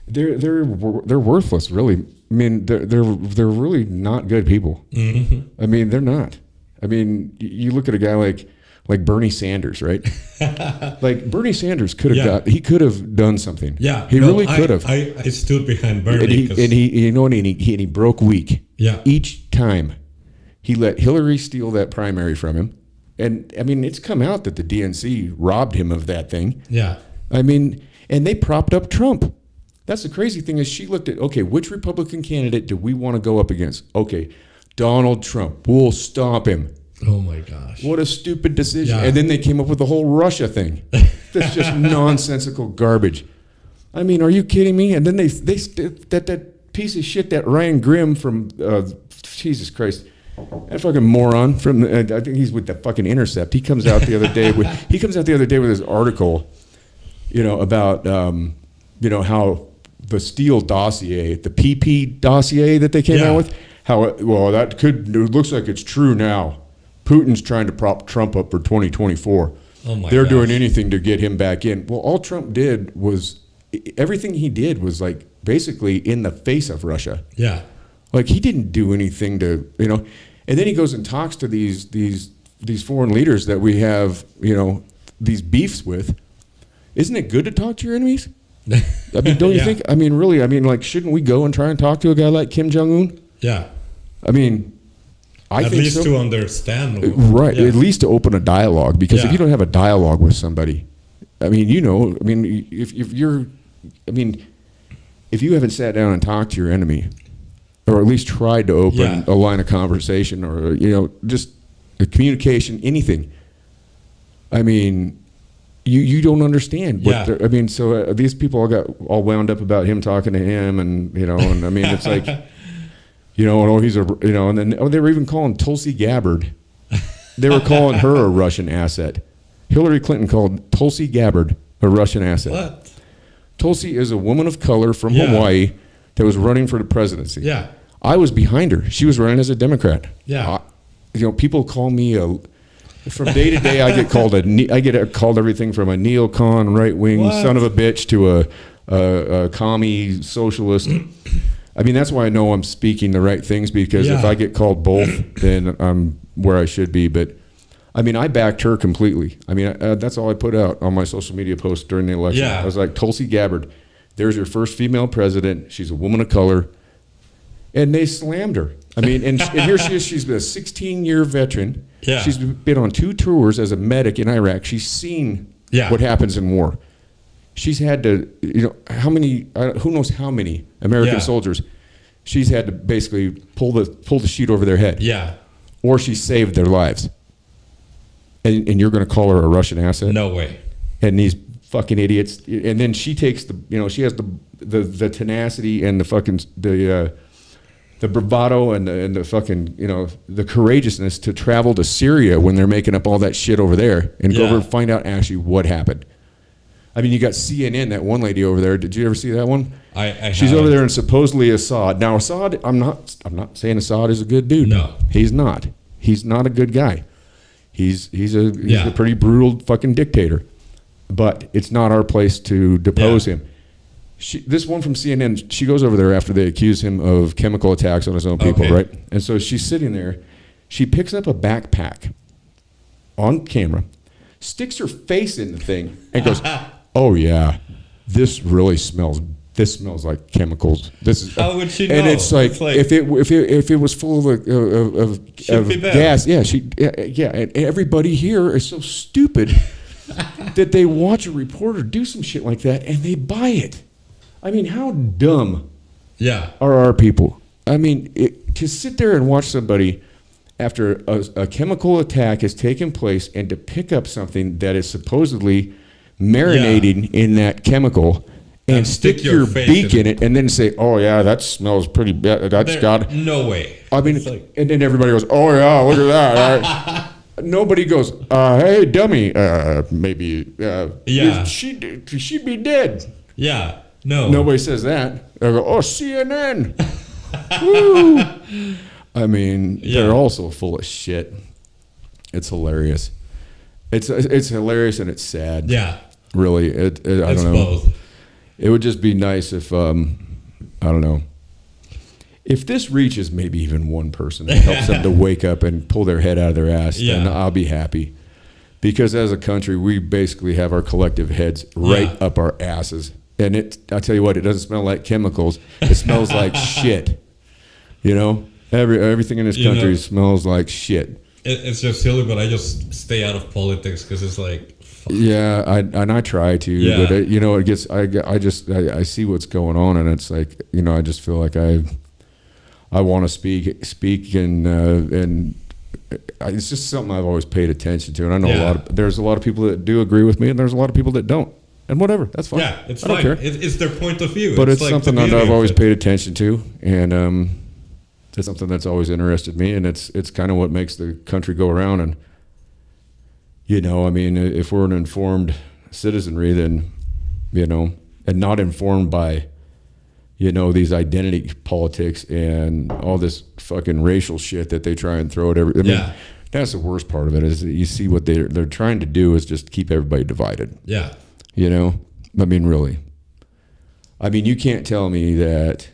they're worthless, really. I mean, they're really not good people. Mm-hmm. I mean, they're not. I mean, you look at a guy like Bernie Sanders, right? Like Bernie Sanders could have done something. Yeah, he really could have. I stood behind Bernie, and he broke weak. Yeah, each time. He let Hillary steal that primary from him. And, I mean, it's come out that the DNC robbed him of that thing. Yeah. I mean, and they propped up Trump. That's the crazy thing is she looked at, okay, which Republican candidate do we want to go up against? Okay, Donald Trump. We'll stomp him. Oh, my gosh. What a stupid decision. Yeah. And then they came up with the whole Russia thing. That's just nonsensical garbage. I mean, are you kidding me? And then that piece of shit, that Ryan Grimm from, Jesus Christ, That fucking moron from I think he's with the fucking Intercept. He comes out the other day with his article, about how the Steele dossier, the PP dossier that they came out with, it looks like it's true now. Putin's trying to prop Trump up for 2024. Oh my They're gosh. doing anything to get him back in. Well, all Trump did was everything he did was like basically in the face of Russia. Yeah. Like he didn't do anything to, and then he goes and talks to these foreign leaders that we have, these beefs with. Isn't it good to talk to your enemies? I mean, don't you think? I mean, really, like, shouldn't we go and try and talk to a guy like Kim Jong-un? Yeah. I mean, I At think least so. to understand. Right, Yeah. at least to open a dialogue, because if you don't have a dialogue with somebody, if you haven't sat down and talked to your enemy, or at least tried to open a line of conversation, or just a communication, anything. I mean, you don't understand. So these people all got all wound up about him talking to him, and and I mean, it's like, he's and then they were even calling Tulsi Gabbard. They were calling her a Russian asset. Hillary Clinton called Tulsi Gabbard a Russian asset. What? Tulsi is a woman of color from Hawaii that was running for the presidency. Yeah. I was behind her. She was running as a Democrat. Yeah. People call me from day to day. I get called everything from a neocon, right wing son of a bitch to a commie socialist. I mean, that's why I know I'm speaking the right things, because if I get called both, then I'm where I should be. But I mean, I backed her completely. I mean, that's all I put out on my social media posts during the election. Yeah. I was like, Tulsi Gabbard, there's your first female president. She's a woman of color. And they slammed her. I mean, and here she is. She's been a 16-year veteran. Yeah. She's been on 2 tours as a medic in Iraq. She's seen what happens in war. She's had to, how many, who knows how many American soldiers she's had to basically pull the sheet over their head. Yeah. Or she saved their lives. And you're going to call her a Russian asset? No way. And these fucking idiots. And then she takes she has the tenacity and the fucking the bravado and the fucking the courageousness to travel to Syria when they're making up all that shit over there and go over and find out actually what happened. I mean, you got CNN, that one lady over there. Did you ever see that one? She's over there, and supposedly Assad. Now Assad, I'm not saying Assad is a good dude. No, he's not. He's not a good guy. He's a pretty brutal fucking dictator. But it's not our place to depose him. This one from CNN, she goes over there after they accuse him of chemical attacks on his own people, right? And so she's sitting there. She picks up a backpack on camera, sticks her face in the thing, and goes, "Oh yeah, this really smells. This smells like chemicals. This is." How would she know? And it's like if it was full of gas, and everybody here is so stupid that they watch a reporter do some shit like that and they buy it. I mean, how dumb are our people? I mean, to sit there and watch somebody after a chemical attack has taken place and to pick up something that is supposedly marinating in that chemical and stick your beak in it and then say, "Oh yeah, that smells pretty bad. No way." I mean, and then everybody goes, "Oh yeah, look at that." Right? Nobody goes, "Hey, dummy, maybe she be dead." Yeah. No. Nobody says that. They go, "Oh, CNN." Woo. I mean, they're also full of shit. It's hilarious. It's hilarious and it's sad. Yeah. Really, I don't know. Both. It would just be nice if I don't know. If this reaches maybe even one person that helps them to wake up and pull their head out of their ass, then I'll be happy. Because as a country, we basically have our collective heads right up our asses. And I tell you what, it doesn't smell like chemicals. It smells like shit. Everything in this country smells like shit. It's just silly, but I just stay out of politics because it's like. Fuck. Yeah, I try to, but it gets. I see what's going on, and it's like I just feel like I want to speak, and it's just something I've always paid attention to, and I know there's a lot of people that do agree with me, and there's a lot of people that don't. And whatever, that's fine. Yeah, it's I don't fine. care. It's their point of view. But it's like something that I've always paid attention to, and That's something that's always interested me, and it's kind of what makes the country go around. And I mean, if we're an informed citizenry, then and not informed by these identity politics and all this fucking racial shit that they try and throw at every. I mean, that's the worst part of it, is that you see what they're trying to do is just keep everybody divided. Yeah. I mean, really. I mean, you can't tell me that.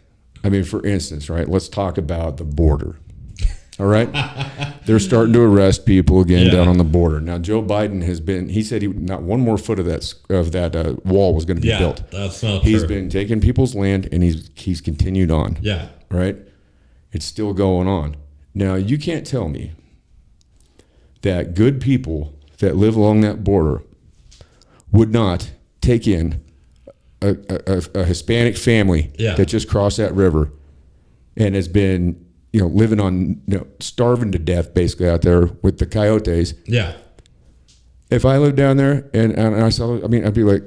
I mean, for instance, right? Let's talk about the border. All right, they're starting to arrest people again down on the border. Now, Joe Biden he said not one more foot of that wall was going to be built. That's not He's true. been taking people's land, and he's continued on. Yeah. Right. It's still going on. Now, you can't tell me that good people that live along that border would not take in a Hispanic family that just crossed that river and has been living on, starving to death basically out there with the coyotes. Yeah. If I lived down there and I saw, I mean, I'd be like,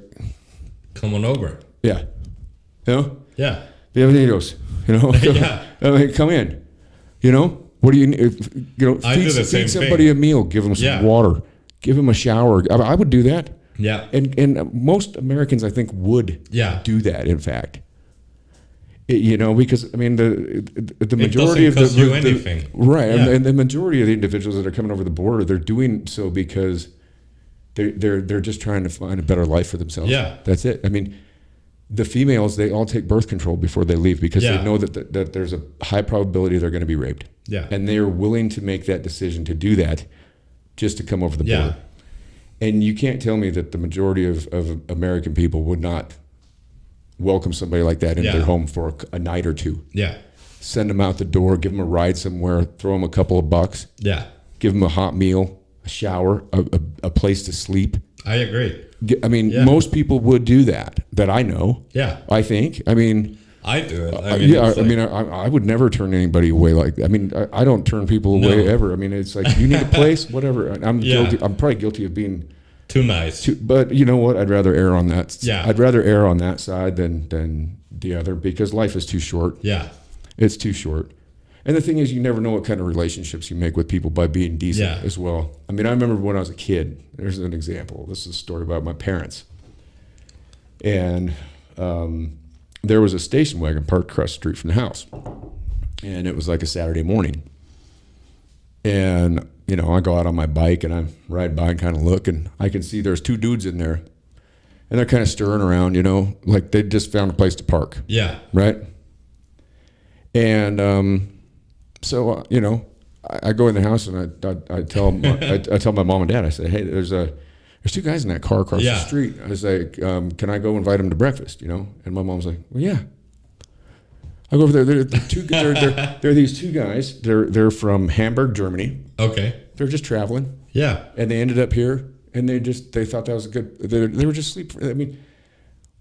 come on over. Yeah. Yeah. Bienvenidos. Yeah. I mean, come in. What do you feed somebody a meal, give them some water, give them a shower. I would do that. Yeah. And most Americans, I think, would do that, in fact. Because I mean the majority of anything. Right, and the majority of the individuals that are coming over the border, they're doing so because they're just trying to find a better life for themselves. Yeah, that's it. I mean, the females, they all take birth control before they leave because they know that there's a high probability they're going to be raped. Yeah, and they are willing to make that decision to do that just to come over the border. And you can't tell me that the majority of American people would not welcome somebody like that into their home for a night or two. Yeah. Send them out the door, give them a ride somewhere, throw them a couple of bucks. Yeah. Give them a hot meal, a shower, a place to sleep. I agree. I mean, most people would do that I know. Yeah. I think. I mean, I do it. I would never turn anybody away like that. I mean, I don't turn people away ever. I mean, it's like, you need a place, whatever. I'm guilty. I'm probably guilty of being too nice. But you know what? I'd rather err on that. Yeah. I'd rather err on that side than the other, because life is too short. Yeah. It's too short. And the thing is, you never know what kind of relationships you make with people by being decent as well. I mean, I remember when I was a kid, there's an example. This is a story about my parents. And there was a station wagon parked across the street from the house. And it was like a Saturday morning. And, I go out on my bike and I ride by and kind of look, and I can see there's two dudes in there. And they're kind of stirring around, like they just found a place to park. Yeah. Right? And so, I go in the house and I tell I tell my mom and dad, I say, hey, there's two guys in that car across the street. I was like, can I go invite them to breakfast, And my mom's like, well, yeah. I go over there. They're these two guys. They're from Hamburg, Germany. Okay. They're just traveling. Yeah. And they ended up here, and they thought that was a good. They were just sleeping. I mean,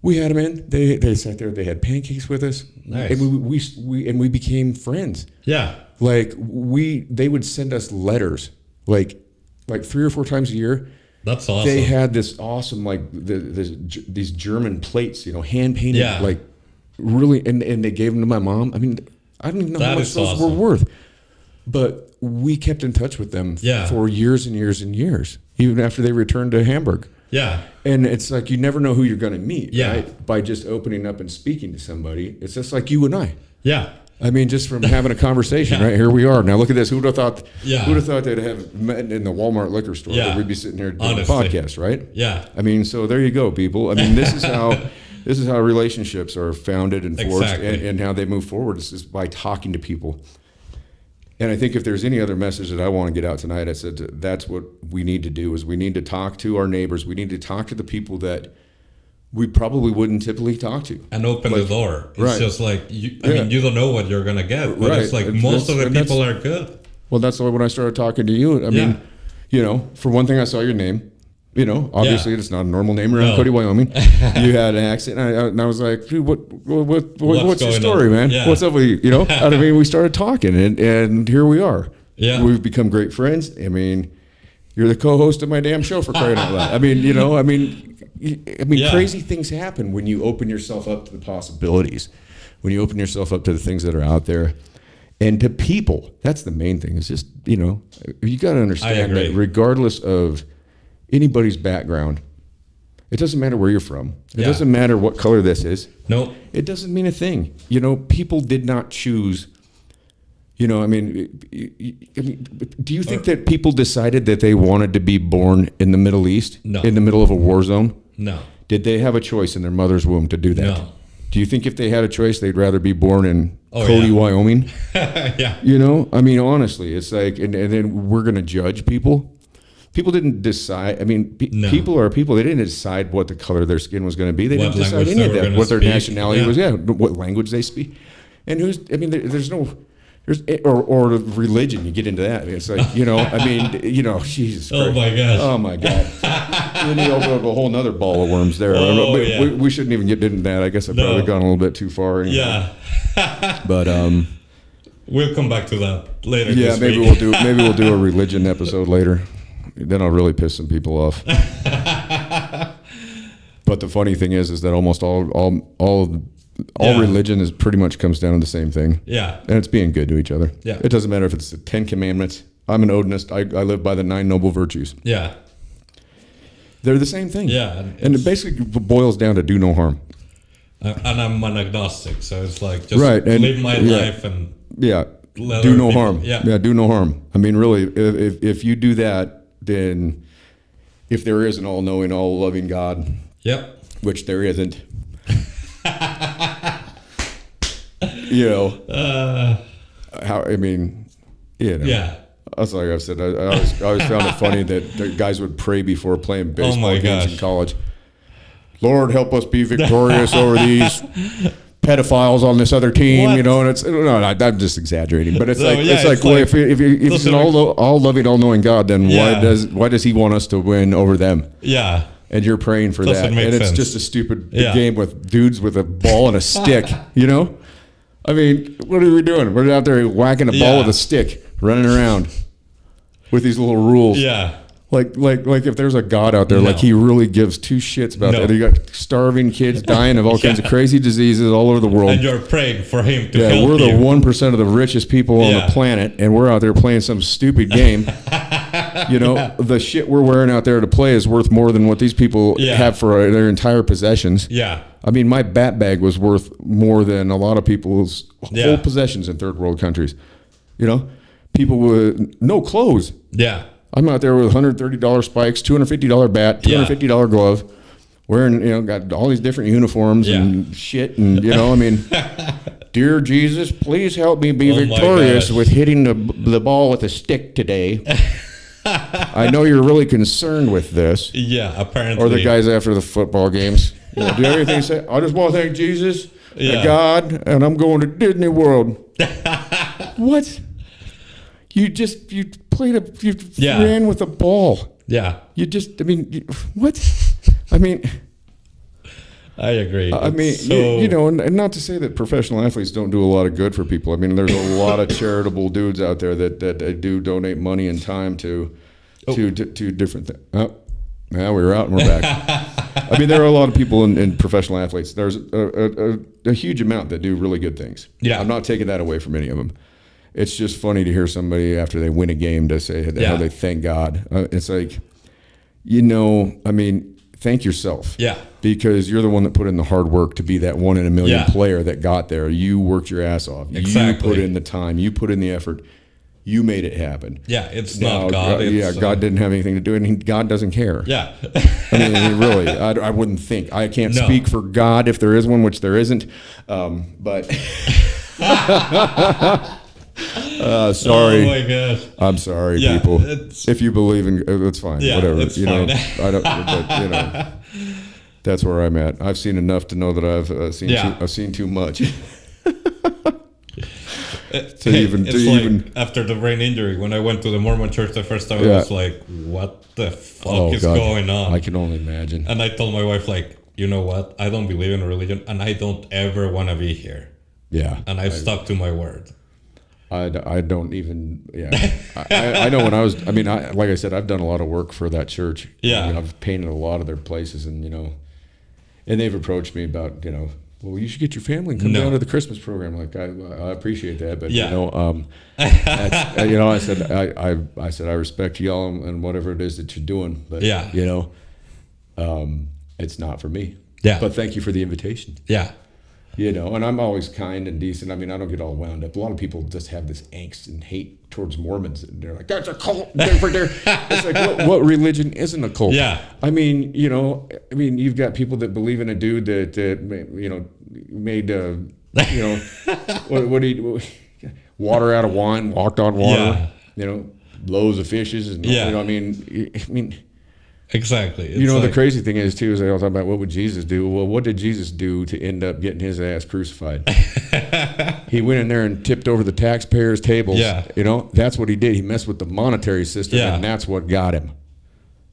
we had them in. They sat there. They had pancakes with us. Nice. And we became friends. Yeah. Like they would send us letters like 3 or 4 times a year. That's awesome. They had this awesome these German plates, hand painted like. Really, and they gave them to my mom. I mean, I don't even know how much those were worth. But we kept in touch with them for years and years and years, even after they returned to Hamburg. Yeah. And it's like you never know who you're going to meet, right? By just opening up and speaking to somebody. It's just like you and I. Yeah. I mean, just from having a conversation, right? Here we are. Now look at this. Who would have thought? Yeah. Who would have thought they'd have met in the Walmart liquor store? Yeah. That we'd be sitting here doing a podcast, right? Yeah. I mean, so there you go, people. I mean, this is how relationships are founded and forged, and how they move forward. It's just by talking to people. And I think if there's any other message that I want to get out tonight, I said that's what we need to do, is we need to talk to our neighbors. We need to talk to the people that we probably wouldn't typically talk to. And open the door. It's just like, you don't know what you're going to get. But it's like most of the people are good. Well, that's why when I started talking to you, I mean, for one thing, I saw your name. Obviously it's not a normal name around Cody, Wyoming. You had an accent, and I was like, dude, what's your story, man? Yeah. What's up with you? I mean, we started talking, and here we are. Yeah, we've become great friends. I mean, you're the co-host of my damn show, for crying out loud. I mean, crazy things happen when you open yourself up to the possibilities, when you open yourself up to the things that are out there. And to people, that's the main thing. It's just, you know, you got to understand agree. that regardless of anybody's background, it doesn't matter where you're from. It Yeah. doesn't matter what color this is. No. It doesn't mean a thing. You know, people did not choose. You know, I mean, do you think that people decided that they wanted to be born in the Middle East, No. in the middle of a war zone? No. Did they have a choice in their mother's womb to do that? No. Do you think if they had a choice, they'd rather be born in Oh, Cody, yeah. Wyoming? Yeah. You know, I mean, honestly, it's like, and then we're going to judge people. People didn't decide. I mean, No. people are people. They didn't decide what the color of their skin was going to be. They What didn't decide language any they of were that. gonna What their speak. nationality Yeah. was. Yeah, what language they speak. And I mean, there's no, or religion. You get into that. It's like, you know, I mean, you know, Jesus Christ. Oh my gosh. Oh my God. Then you open up a whole nother ball of worms there. Oh, But yeah. we shouldn't even get into that. I guess I've probably No. gone a little bit too far. Anyway. Yeah. But We'll come back to that later. yeah, this maybe week. we'll do a religion episode later. Then I'll really piss some people off. But the funny thing is that almost all Yeah. religion is pretty much comes down to the same thing. Yeah. And it's being good to each other. Yeah. It doesn't matter if it's the 10 Commandments. I'm an Odinist. I live by the 9 noble virtues. Yeah. They're the same thing. Yeah, And it basically boils down to do no harm. And I'm an agnostic, so it's like just Right, and- live my yeah. life and Yeah. Let Do other no people- harm. yeah. Do no harm. I mean, really, if you do that, then if there is an all-knowing, all-loving God, yep. which there isn't, you know, how, I mean, you know. Yeah. That's like I've said. I always found it funny that the guys would pray before playing baseball my games gosh. in college. Lord, help us be victorious over these pedophiles on this other team, What? you know. And it's no, I'm just exaggerating, but it's No, like yeah, it's like, it's well, like- if he's those an are all loving, all knowing God, then Yeah. why does he want us to win over them? Yeah. And you're praying for Doesn't that, make and it's sense. just a stupid Yeah. game with dudes with a ball and a stick, you know. I mean, what are we doing? We're out there whacking a ball Yeah. with a stick, running around with these little rules. Yeah. Like if there's a God out there, like No. he really gives two shits about No. that. You got starving kids dying of all kinds of Yeah. crazy diseases all over the world. And you're praying for him to Yeah, help we're the you. 1% of the richest people on Yeah. the planet, and we're out there playing some stupid game. You know, the shit we're wearing out there to play is worth more than what these people Yeah. have for their entire possessions. Yeah. I mean, my bat bag was worth more than a lot of people's Yeah. whole possessions in third world countries. You know, people with no clothes. Yeah. I'm out there with $130 spikes, $250 bat, $250 glove, wearing, you know, got all these different uniforms Yeah. and shit. And, you know, I mean, dear Jesus, please help me be Oh my victorious gosh. with hitting the ball with a stick today. I know you're really concerned with this. Yeah. Apparently. Or the guys after the football games. You know, do you have anything to say? I just want to thank Jesus Yeah. and God, and I'm going to Disney World. What? You Yeah. ran with a ball. Yeah. You just, I mean, what? I mean, I agree. It's you know, and not to say that professional athletes don't do a lot of good for people. I mean, there's a lot of charitable dudes out there that do donate money and time to different things. Oh, now we're out and we're back. I mean, there are a lot of people in professional athletes. There's a huge amount that do really good things. Yeah. I'm not taking that away from any of them. It's just funny to hear somebody after they win a game to say how they thank God. It's like, you know, I mean, thank yourself. Yeah. Because you're the one that put in the hard work to be that 1 in a million Yeah. player that got there. You worked your ass off. Exactly. You put in the time. You put in the effort. You made it happen. Yeah. It's Now, not God. It's, God didn't have anything to do, and God doesn't care. Yeah. I mean, really, I wouldn't think. I can't No. speak for God if there is one, which there isn't. But sorry. Oh my gosh. I'm sorry, Yeah, people. it's- If you believe in, it's fine. Yeah, Whatever. it's you fine. know, I don't. But, you know, that's where I'm at. I've seen enough to know that I've seen. Yeah. I've seen too much. It's even- like after the brain injury, when I went to the Mormon church the first time, I Yeah. was like, what the fuck is going on? I can only imagine. And I told my wife, like, you know what? I don't believe in religion, and I don't ever want to be here. Yeah. And I've stuck to my word. I don't even. Yeah. I know when I was. I mean, like I said, I've done a lot of work for that church. Yeah. I mean, I've painted a lot of their places, and you know, and they've approached me about well, you should get your family and come No. down to the Christmas program. Like, I appreciate that, but Yeah. you know, that's, you know, I said I respect y'all and whatever it is that you're doing, but Yeah. you know, it's not for me. Yeah. But thank you for the invitation. Yeah. You know, and I'm always kind and decent. I mean, I don't get all wound up. A lot of people just have this angst and hate towards Mormons. And they're like, that's a cult. It's like, what religion isn't a cult? Yeah. I mean, you know, you've got people that believe in a dude that you know, made, you know, what do you, water out of wine, walked on water, Yeah. you know, loaves of fishes. And, Yeah. you know, I mean, Exactly. It's you know, the like- crazy thing is, too, is they all talk about what would Jesus do? Well, what did Jesus do to end up getting his ass crucified? He went in there and tipped over the taxpayers' tables. Yeah. You know, that's what he did. He messed with the monetary system, Yeah. and that's what got him.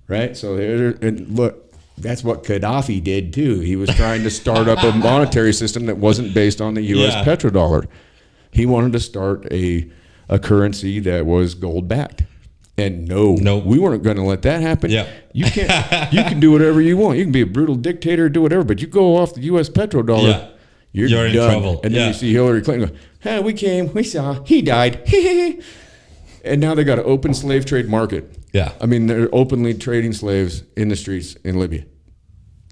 Right? So, and look, that's what Gaddafi did, too. He was trying to start up a monetary system that wasn't based on the U.S. Yeah. petrodollar. He wanted to start a currency that was gold-backed. And no, Nope. we weren't going to let that happen. Yeah. You can't. You can do whatever you want. You can be a brutal dictator, do whatever, but you go off the U.S. petrodollar, Yeah. you're in done. trouble. And then Yeah. you see Hillary Clinton go, "Hey, we came, we saw, he died," and now they got an open slave trade market. Yeah. I mean, they're openly trading slaves in the streets in Libya.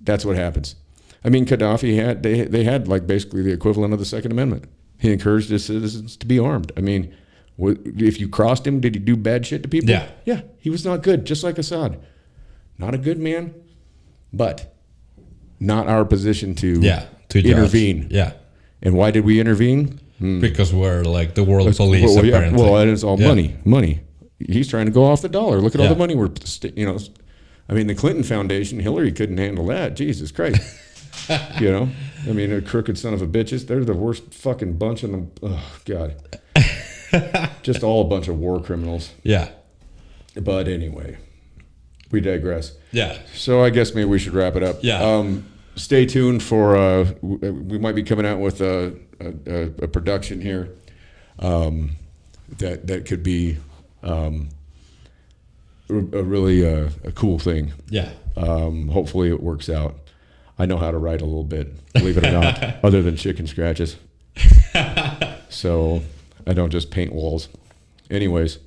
That's what happens. I mean, Gaddafi had they had like basically the equivalent of the Second Amendment. He encouraged his citizens to be armed. I mean, if you crossed him, did he do bad shit to people? Yeah. Yeah, he was not good, just like Assad. Not a good man, but not our position to to intervene. judge. Yeah. And why did we intervene? Because we're like the world police, well, yeah, apparently. well, and it's all Yeah. money. He's trying to go off the dollar. Look at all Yeah. the money we're, you know. I mean, the Clinton Foundation, Hillary couldn't handle that. Jesus Christ. You know, I mean, a crooked son of a bitches. They're the worst fucking bunch in the. Oh God. Just all a bunch of war criminals. Yeah. But anyway, we digress. Yeah. So I guess maybe we should wrap it up. Yeah. Stay tuned for. We might be coming out with a production here. That could be a really a cool thing. Yeah. Hopefully it works out. I know how to write a little bit, believe it or not, other than chicken scratches. So I don't just paint walls. Anyways,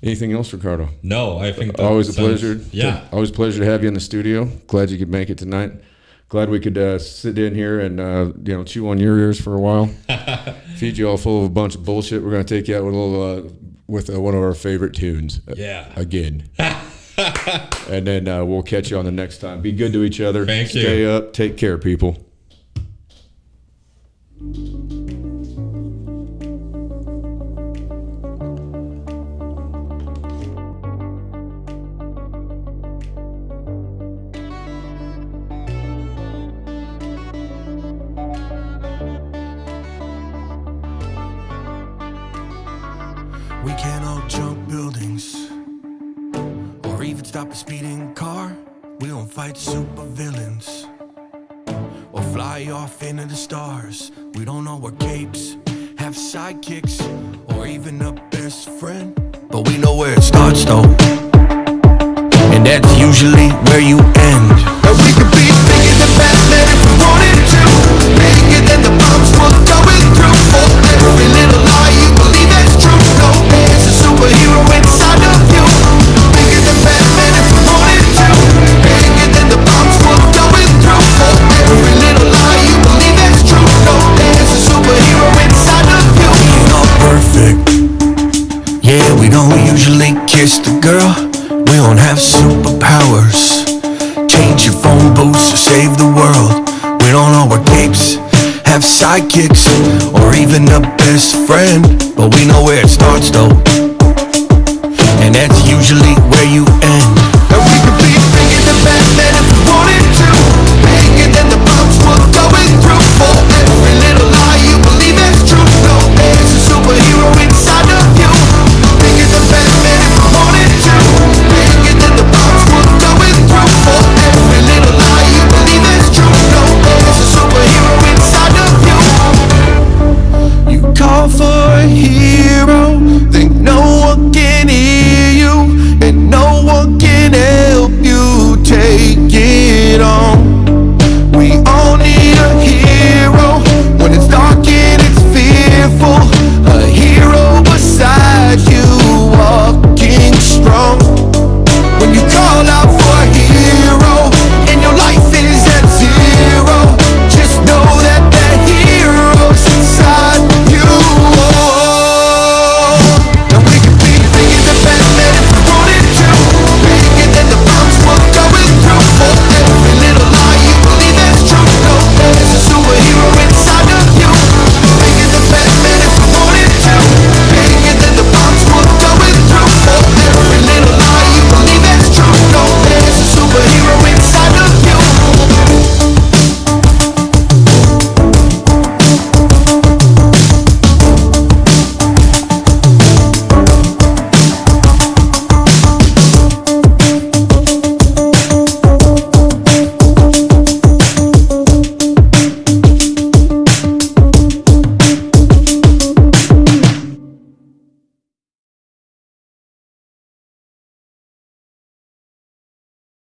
anything else, Ricardo? No, I think that Always a sounds- pleasure. Yeah. Always a pleasure to have you in the studio. Glad you could make it tonight. Glad we could sit in here and chew on your ears for a while. Feed you all full of a bunch of bullshit. We're gonna take you out with a little one of our favorite tunes. Yeah. Again. And then we'll catch you on the next time. Be good to each other. Thank you. Stay up. Take care, people. We can't all jump buildings or even stop a speeding car. We don't fight super villains or fly off into the stars. We don't all wear capes, have sidekicks, or even a best friend. But we know where it starts though, and that's usually where you end. And we could be bigger than Batman if we wanted to, bigger than the bombs we're going through. For every little lie you believe that's true. No, there's a superhero inside of you. Bigger than Batman if we wanted to, bigger than the bombs we're going through. For every little lie you believe that's true. No, there's a superhero inside of you. We're not perfect. Yeah, we don't usually kiss the girl. We don't have superpowers. Change your phone booths to save the world. We don't all wear capes, have sidekicks, or even a best friend. But we know where it starts though, and that's usually where you end.